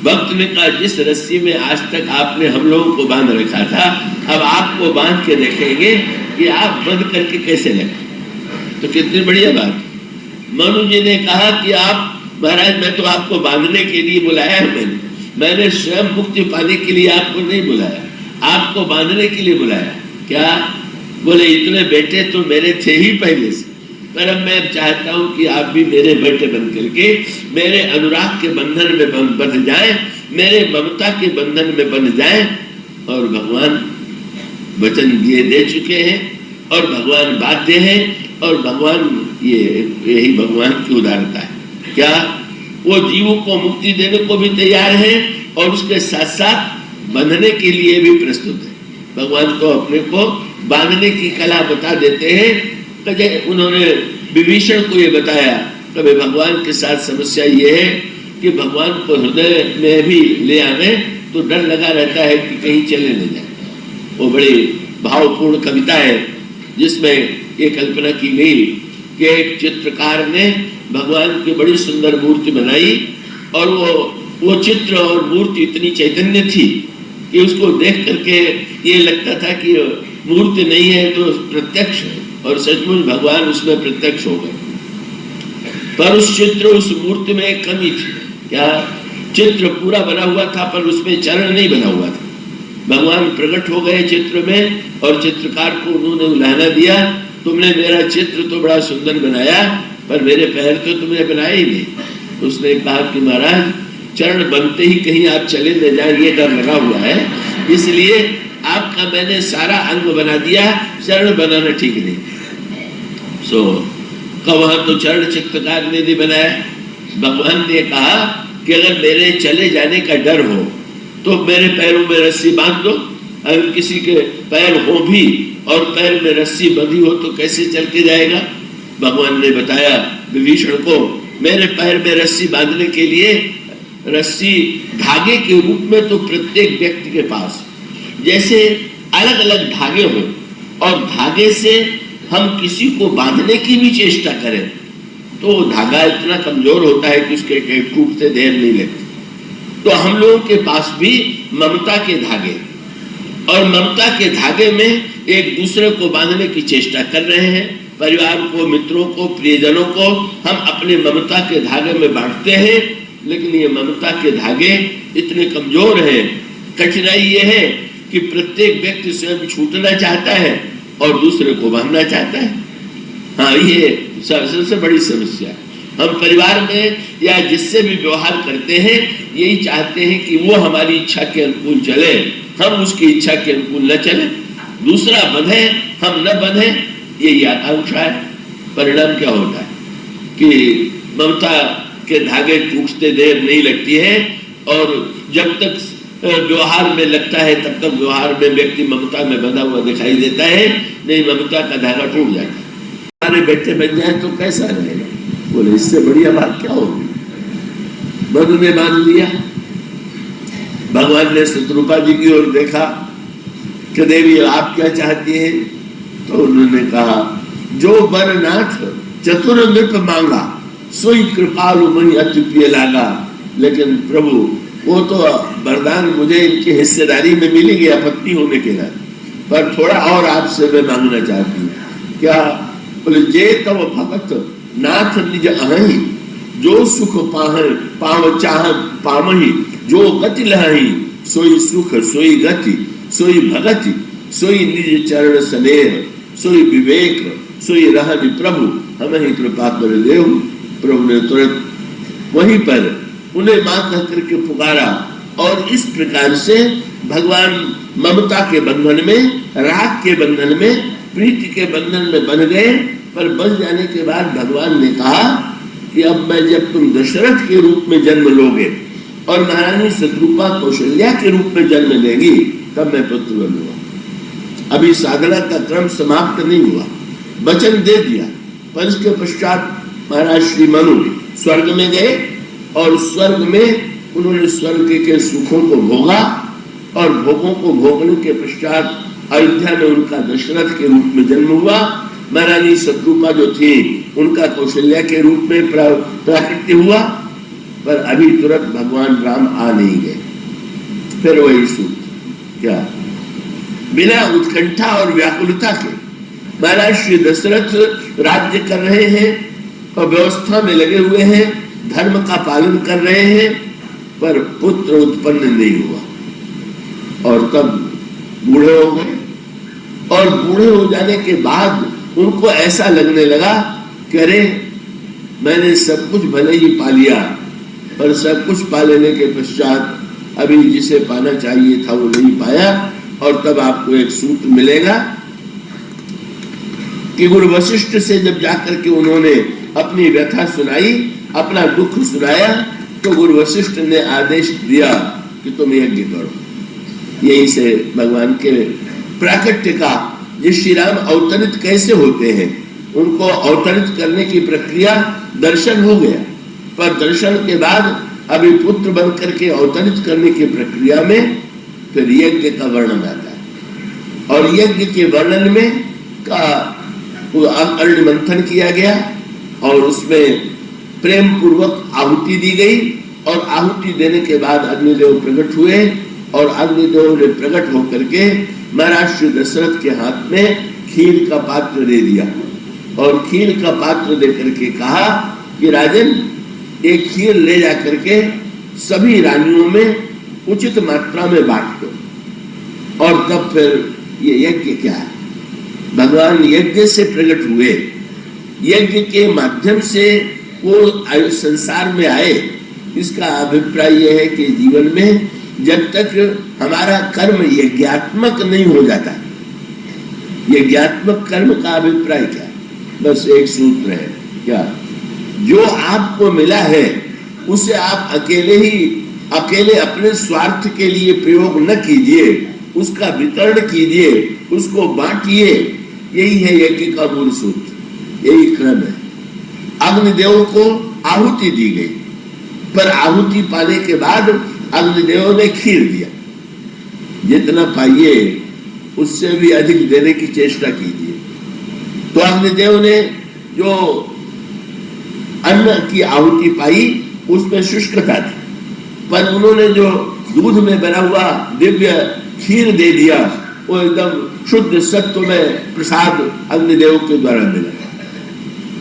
भक्त ने कहा, जिस रस्सी में आज तक आपने हम लोगों को बांध रखा था, अब आपको बांध के देखेंगे कि आप बंद करके कैसे लगे। तो कितनी बढ़िया बात। मनु जी ने कहा कि आप महाराज मैं तो आपको बांधने के लिए बुलाया है, मैंने स्वयं मुक्ति पाने के लिए आपको नहीं बुलाया, आपको बांधने के लिए बुलाया। क्या? बोले इतने बेटे तो मेरे थे ही पहले से, पर अब मैं चाहता हूं कि आप भी मेरे बेटे बन करके मेरे अनुराग के बंधन में बंध जाएं, मेरे ममता के बंधन में बंध जाएं। और भगवान वचन दिए दे चुके हैं, और भगवान बाध्य है, और भगवान यही भगवान की उदारता है। क्या? वो जीवों को मुक्ति देने को भी तैयार है और उसके साथ साथ बंधने के लिए भी प्रस्तुत है। भगवान को अपने को बांधने की कला बता देते हैं। उन्होंने विभीषण को ये बताया, कभी भगवान के साथ समस्या ये है कि भगवान को हृदय में भी ले आने तो डर लगा रहता है कि कहीं चले न जाए। वो बड़ी भावपूर्ण कविता है जिसमें ये कल्पना की गई कि एक चित्रकार ने भगवान की बड़ी सुंदर मूर्ति बनाई, और वो चित्र और मूर्ति इतनी चैतन्य थी कि उसको देख करके ये लगता था कि मूर्ति नहीं है तो प्रत्यक्ष है, और सचमुच भगवान उसमें प्रत्यक्ष हो गए। पर उस चित्र उस मूर्ति में एक कमी थी। क्या? चित्र पूरा बना हुआ था पर उसमें चरण नहीं बना हुआ था। भगवान प्रकट हो गए चित्र में, और चित्रकार को उन्होंने उलाहना दिया, तुमने मेरा चित्र तो बड़ा सुंदर बनाया पर मेरे पैर तो तुमने बनाए ही नहीं। उसने कहा कि महाराज चरण बनते ही कहीं आप चले न जाए, ये डर लगा हुआ है, इसलिए आपका मैंने सारा अंग बना दिया, चरण बनाना ठीक नहीं। वहां तो चरण चित्रकार ने नहीं बनाया। भगवान ने कहा कि अगर मेरे चले जाने का डर हो तो मेरे पैरों में रस्सी बांध दो। अगर किसी के पैर हो भी और पैर में रस्सी बंधी हो तो कैसे चल के जाएगा? भगवान ने बताया विभीषण को, मेरे पैर में रस्सी बांधने के लिए रस्सी धागे के रूप में तो प्रत्येक व्यक्ति के पास जैसे अलग अलग धागे हो और धागे से हम किसी को बांधने की भी चेष्टा करें तो धागा इतना कमजोर होता है कि उसके टूटते देर नहीं लगती। तो हम लोगों के पास भी ममता के धागे, और ममता के धागे में एक दूसरे को बांधने की चेष्टा कर रहे हैं। परिवार को, मित्रों को, प्रियजनों को हम अपने ममता के धागे में बांटते हैं, लेकिन ये ममता के धागे इतने कमजोर हैं। कठिनाई ये है कि प्रत्येक व्यक्ति स्वयं छूटना चाहता है और दूसरे को बांधना चाहता है। हाँ, ये सबसे बड़ी समस्या है। हम परिवार में या जिससे भी व्यवहार करते हैं यही चाहते हैं कि वो हमारी इच्छा के अनुकूल चले, हम उसकी इच्छा के अनुकूल न चले, दूसरा बंधे हम न बंधे, यही आकांक्षा है। परिणाम क्या होता है कि ममता के धागे टूटते देर नहीं लगती है, और जब तक व्यवहार में लगता है तब तक व्यवहार में व्यक्ति ममता में बंधा हुआ दिखाई देता है, नहीं ममता का धागा टूट जाता है। हमारे बेटे बन जाए तो कैसा रहेगा? बोले इससे बढ़िया बात क्या होगी? मधु ने बांध लिया। भगवान ने शत्रुपा जी की ओर देखा कि देवी आप क्या चाहती हैं? तो उन्होंने कहा, जो वर नाथ चतुर नृप मांगा सोई कृपालु मणि अति प्रिय लागा। लेकिन प्रभु वो तो वरदान मुझे इनकी हिस्सेदारी में मिली गया पत्नी होने के नाते, पर थोड़ा और आपसे मैं मांगना चाहती हूँ। क्या? बोले जे तव भगत नाथ निज अहि, जो सुख पाव चाह पामहि, जो गति लहि सोई सुख सोई गति सोई भगति सोई निज चरण स्नेह सोई विवेक सोई रहनि प्रभु हमें ही कृपा कर देव। प्रभु ने तुरंत वहीं पर उन्हें मां कह करके पुकारा, और इस प्रकार से भगवान ममता के बंधन में, राग के बंधन में, प्रीति के बंधन में बन गए। पर बन जाने के बाद भगवान ने कहा कि अब मैं, जब तुम दशरथ के रूप में जन्म लोगे और महारानी शत्रुपा कौशल्या के रूप में जन्म लेगी, तब मैं पुत्र बनूंगा। अभी साधना का क्रम समाप्त नहीं हुआ, वचन दे दिया। पर इसके पश्चात महाराज श्री मनु स्वर्ग में गए और स्वर्ग में उन्होंने स्वर्ग के सुखों को भोगा, और भोगों को भोगने के पश्चात अयोध्या में उनका दशरथ के रूप में जन्म हुआ। महारानी शत्रुपा जो थी उनका कौशल्या के रूप में प्राकट्य हुआ। पर अभी तुरंत भगवान राम आ नहीं गए। फिर वही सूत्र क्या, बिना उत्कंठा और व्याकुलता के महाराज श्री दशरथ राज्य कर रहे हैं और व्यवस्था में लगे हुए हैं, धर्म का पालन कर रहे हैं, पर पुत्र उत्पन्न नहीं हुआ। और तब बूढ़े हो गए, और बूढ़े हो जाने के बाद उनको ऐसा लगने लगा कि अरे मैंने सब कुछ भले ही पा लिया, पर सब कुछ पा लेने के पश्चात अभी जिसे पाना चाहिए था वो नहीं पाया। और तब आपको एक सूत्र मिलेगा कि गुरु वशिष्ठ से जब जाकर के उन्होंने अपनी व्यथा सुनाई, अपना दुख सुनाया, तो गुरु वशिष्ठ ने आदेश दिया कि तुम यज्ञ करो। यही से भगवान के प्राकट्य का, ये श्री राम अवतरित कैसे होते हैं, उनको अवतरित करने की प्रक्रिया दर्शन हो गया। पर दर्शन के बाद अभी पुत्र बन करके अवतरित करने की प्रक्रिया में फिर यज्ञ का वर्णन आता है। और यज्ञ के वर्णन में का अर्ण मंथन किया गया, और उसमें प्रेम पूर्वक आहुति दी गई, और आहुति देने के बाद अग्निदेव प्रकट हुए, और अग्निदेव ने प्रकट होकर के महाराज श्री दशरथ के हाथ में खीर का पात्र दे दिया, और खीर का पात्र देकर के कहा कि राजन एक खीर ले जा करके सभी रानियों में उचित मात्रा में बांट दो। और तब फिर ये यज्ञ क्या है, भगवान यज्ञ से प्रकट हुए, यज्ञ के माध्यम से वो संसार में आए, इसका अभिप्राय यह है कि जीवन में जब तक हमारा कर्म यज्ञात्मक नहीं हो जाता, यज्ञात्मक कर्म का अभिप्राय क्या है? बस एक सूत्र है, क्या? जो आपको मिला है उसे आप अकेले अपने स्वार्थ के लिए प्रयोग न कीजिए, उसका वितरण कीजिए, उसको बांटिए। यही है यज्ञ का मूल सूत्र, यही क्रम है। अग्निदेव को आहुति दी गई, पर आहुति पाने के बाद अग्निदेव ने खीर दिया। जितना पाइए उससे भी अधिक देने की चेष्टा कीजिए। तो अग्निदेव ने जो अन्न की आहुति पाई उसमें शुष्कता थी, पर उन्होंने जो दूध में बना हुआ दिव्य खीर दे दिया, वो एकदम शुद्ध सत्व में प्रसाद अग्निदेव के द्वारा मिला।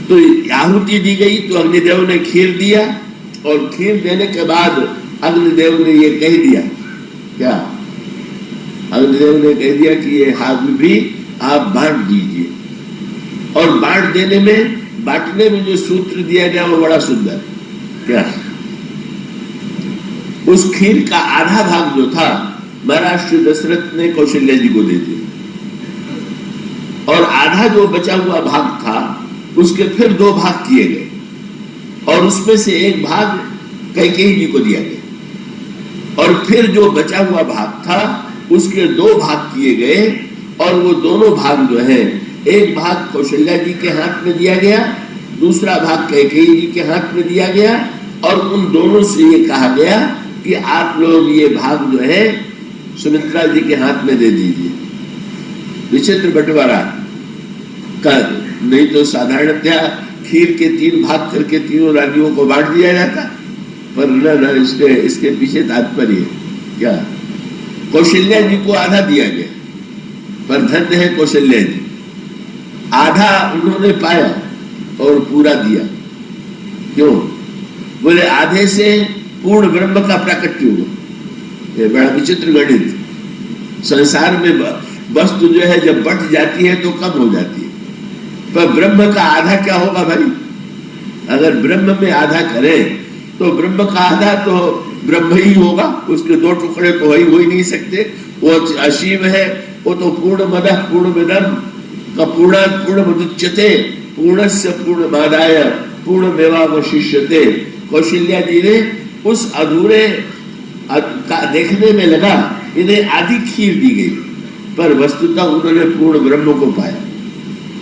तो आहुति दी गई तो अग्निदेव ने खीर दिया, और खीर देने के बाद अग्निदेव ने ये कह दिया, क्या? अग्निदेव ने कह दिया कि ये हाथ भी आप बांट दीजिए। और बांट देने में, बांटने में जो सूत्र दिया गया वो बड़ा सुंदर, क्या? उस खीर का आधा भाग जो था महाराज श्री दशरथ ने कौशल्या जी को दे दिया, और आधा जो बचा हुआ भाग था उसके फिर 2 भाग किए गए, और उसमें से एक भाग कैकेयी जी को दिया गया, और फिर जो बचा हुआ भाग था उसके 2 भाग किए गए, और वो दोनों भाग जो है, एक भाग कौशल्या जी के हाथ में दिया गया, दूसरा भाग कैकेयी जी के हाथ में दिया गया, और उन दोनों से ये कहा गया कि आप लोग ये भाग जो है सुमित्रा जी के हाथ में दे दीजिए। विचित्र बंटवारा का, नहीं तो साधारणतया खीर के 3 भाग करके तीनों रानियों को बांट दिया जाता, पर न, इसके पीछे तात्पर्य क्या? कौशल्या जी को आधा दिया गया, पर धन्य है कौशल्या जी, आधा उन्होंने पाया और पूरा दिया। क्यों? बोले आधे से पूर्ण ब्रह्म का प्राकट्य हुआ। ये बड़ा विचित्र गणित। संसार में वस्तु जो है जब बढ़ जाती है तो कम हो जाती है, पर ब्रह्म का आधा क्या होगा भाई? अगर ब्रह्म में आधा करें तो ब्रह्म का आधा तो ब्रह्म ही होगा, उसके 2 टुकड़े तो हो ही नहीं सकते। वो असीम है, वो तो पूर्ण मदः पूर्णमिदं का पूर्णमुदच्यते पूर्णस्य पूर्णमादाय पूर्णमेवावशिष्यते। कौशल्या जी ने उस अधूरे का देखने में लगा इन्हें आधी खीर दी गई, पर वस्तुतः उन्होंने पूर्ण ब्रह्म को पाया,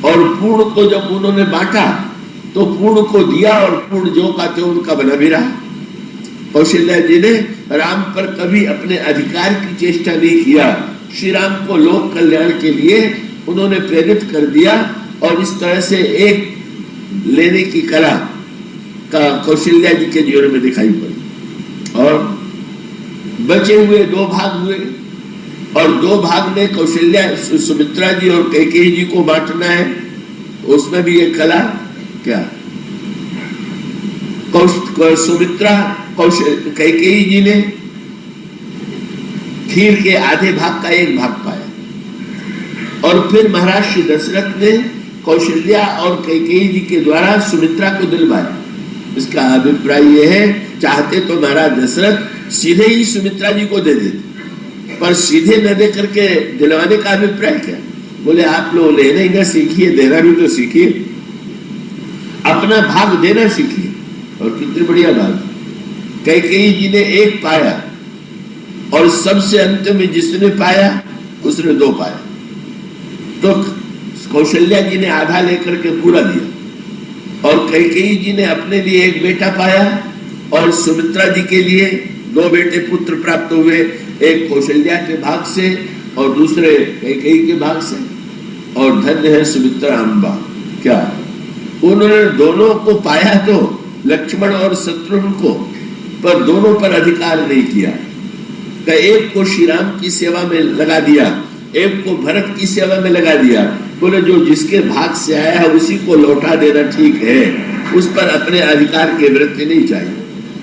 और पूर्ण को जब उन्होंने बांटा तो पूर्ण को दिया, और पूर्ण जो का त्यों उनका बना भी रहा। कौशल्या जी ने राम पर कभी अपने अधिकार की चेष्टा नहीं किया, श्री राम को लोक कल्याण के लिए उन्होंने प्रेरित कर दिया, और इस तरह से एक लेने की कला का कौशल्या जी के जीवन में दिखाई पड़ी। और बचे हुए 2 भाग हुए, और 2 भाग में कौशल्या सुमित्रा जी और कैकेयी जी को बांटना है। उसमें भी एक कला, क्या? सुमित्रा कैकेयी जी ने खीर के आधे भाग का 1 भाग पाया, और फिर महाराज श्री दशरथ ने कौशल्या और कैकेयी जी के द्वारा सुमित्रा को दिलवाया। इसका अभिप्राय यह है, चाहते तो महाराज दशरथ सीधे ही सुमित्रा जी को दे देते, पर सीधे न दे करके दिलवाने का अभिप्राय क्या? बोले आप लोग लेना ही ना सीखिए, देना भी तो सीखिए, अपना भाग देना सीखिए। और कितनी बढ़िया बात, कैकेयी जी ने 1 पाया, और सबसे अंत में जिसने पाया उसने 2 पाया। तो कौशल्या जी ने आधा लेकर के पूरा दिया, और कैकेयी जी ने अपने लिए 1 बेटा पाया, और सुमित्रा जी के लिए 2 बेटे पुत्र प्राप्त हुए, एक कौशल्या के भाग से और दूसरे कैकेयी के भाग से। और धन्य है सुमित्रा अम्बा, क्या? उन्होंने दोनों को पाया, तो लक्ष्मण और शत्रुघ्न को, पर दोनों पर अधिकार नहीं किया। एक को श्री राम की सेवा में लगा दिया, एक को भरत की सेवा में लगा दिया। बोले जो जिसके भाग से आया है उसी को लौटा देना ठीक है, उस पर अपने अधिकार की वृत्ति नहीं चाहिए।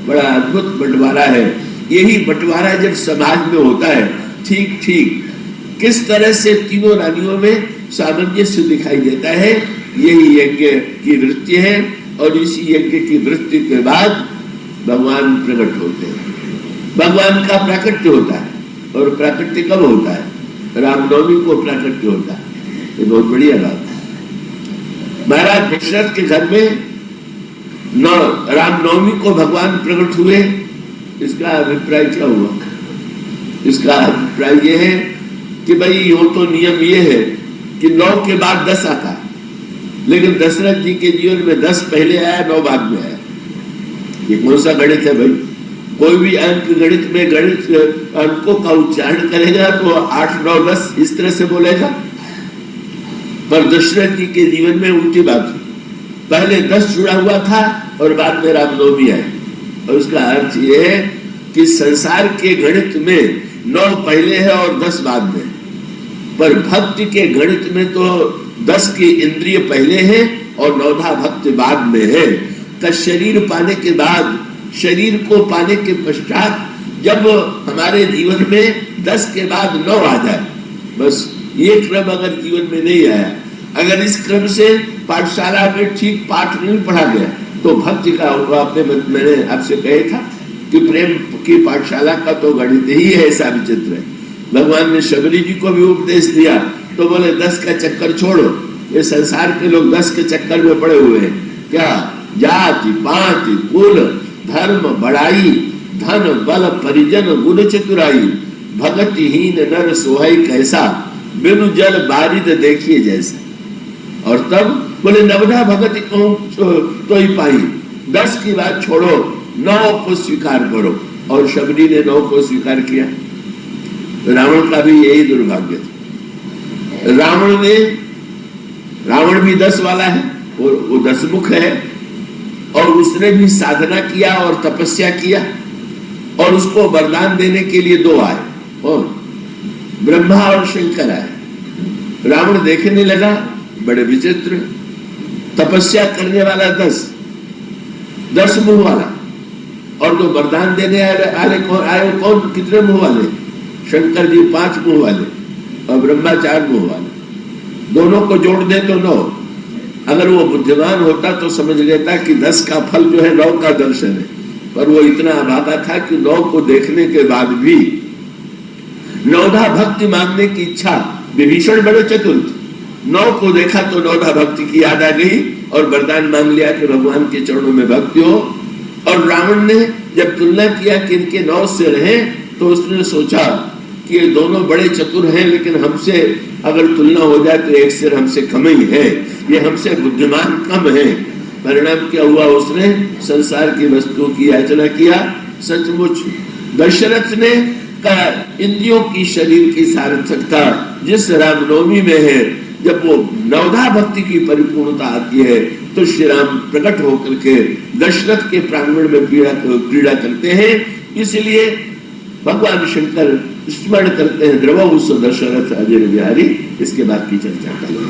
बड़ा अद्भुत बंटवारा है। यही बंटवारा जब समाज में होता है, ठीक ठीक किस तरह से तीनों रानियों में सामंजस्य दिखाई देता है, यही यज्ञ की वृत्ति है। और इसी यज्ञ की वृत्ति के बाद भगवान प्रकट होते हैं। भगवान का प्राकट्य होता है, और प्राकट्य कब होता है? रामनवमी को प्राकट्य होता है। ये बहुत बढ़िया बात है। महाराज दशरथ के घर में रामनवमी को भगवान प्रकट हुए। इसका अभिप्राय क्या हुआ? इसका अभिप्राय यह है कि भाई यो तो नियम ये है कि 9 के बाद 10 आता है, लेकिन दशरथ जी के जीवन में 10 पहले आया, 9 बाद में आया। ये कौन सा गणित है भाई? कोई भी अंक गणित में गणित अंकों का उच्चारण करेगा तो 8, 9, 10 इस तरह से बोलेगा, पर दशरथ जी के जीवन में उल्टी बात हुई। पहले 10 जुड़ा हुआ था और बाद में रामनवमी आई, और उसका अर्थ यह है कि संसार के गणित में 9 पहले है और 10 बाद में, पर भक्ति के गणित में तो 10 की इंद्रिय पहले है और 9वां भक्ति बाद में है। का शरीर पाने के बाद, शरीर को पाने के पश्चात जब हमारे जीवन में 10 के बाद 9 आ जाए, बस ये क्रम अगर जीवन में नहीं आया, अगर इस क्रम से पाठशाला में ठीक पाठ नहीं पढ़ा गया तो भक्ति का मैंने आपसे कहा था कि प्रेम की पाठशाला का तो गणित ही है ऐसा विचित्र है। भगवान ने शबरी जी को भी उपदेश दिया तो बोले 10 का चक्कर छोड़ो, ये संसार के लोग 10 के चक्कर में पड़े हुए हैं। क्या जाति पाति कुल धर्म बड़ाई धन बल परिजन गुण चतुराई, भगतिहीन नर सोहाई कैसा, बिनु जल बारिद देखिए जैसा। और तब बोले 9वां भगति तो ही पाई, 10 की बात छोड़ो, 9 को स्वीकार करो। और शबरी ने 9 को स्वीकार किया। रावण का भी यही दुर्भाग्य था। रावण भी 10 वाला है, वो 10 मुख है, और उसने भी साधना किया और तपस्या किया, और उसको वरदान देने के लिए 2 आए, और ब्रह्मा और शंकर आए। रावण देखने लगा बड़े विचित्र, तपस्या करने वाला 10 मुंह वाला, और जो वरदान देने आए कौन, कितने मुंह वाले? शंकर जी 5 मुंह वाले और ब्रह्मा 4 मुंह वाले। दोनों को जोड़ दे तो 9। अगर वो बुद्धिमान होता तो समझ लेता कि 10 का फल जो है 9 का दर्शन है, पर वो इतना अभागा था कि 9 को देखने के बाद भी 9वां भक्ति मांगने की इच्छा। विभीषण बड़े चतुर थे, 9 को देखा तो 9वां भक्ति की याद आ गई और वरदान मांग लिया कि भगवान के चरणों में भक्ति हो। और रावण ने जब तुलना किया कि इनके 9 सिर हैं तो उसने सोचा कि ये दोनों बड़े चतुर हैं, लेकिन हमसे अगर तुलना हो जाए तो एक सिर हमसे कम ही है, ये हमसे बुद्धिमान कम है। परिणाम क्या हुआ? उसने संसार की वस्तुओं की याचना किया। सचमुच दशरथ ने इंद्रियों की शरीर की सार्थकता जिस रामनवमी में है, जब वो 9वां भक्ति की परिपूर्णता आती है तो श्री राम प्रकट होकर के दशरथ के प्रांगण में क्रीड़ा करते हैं। इसलिए भगवान शंकर स्मरण करते हैं द्रवहु सो दशरथ अजर बिहारी। इसके बाद की चर्चा करेंगे।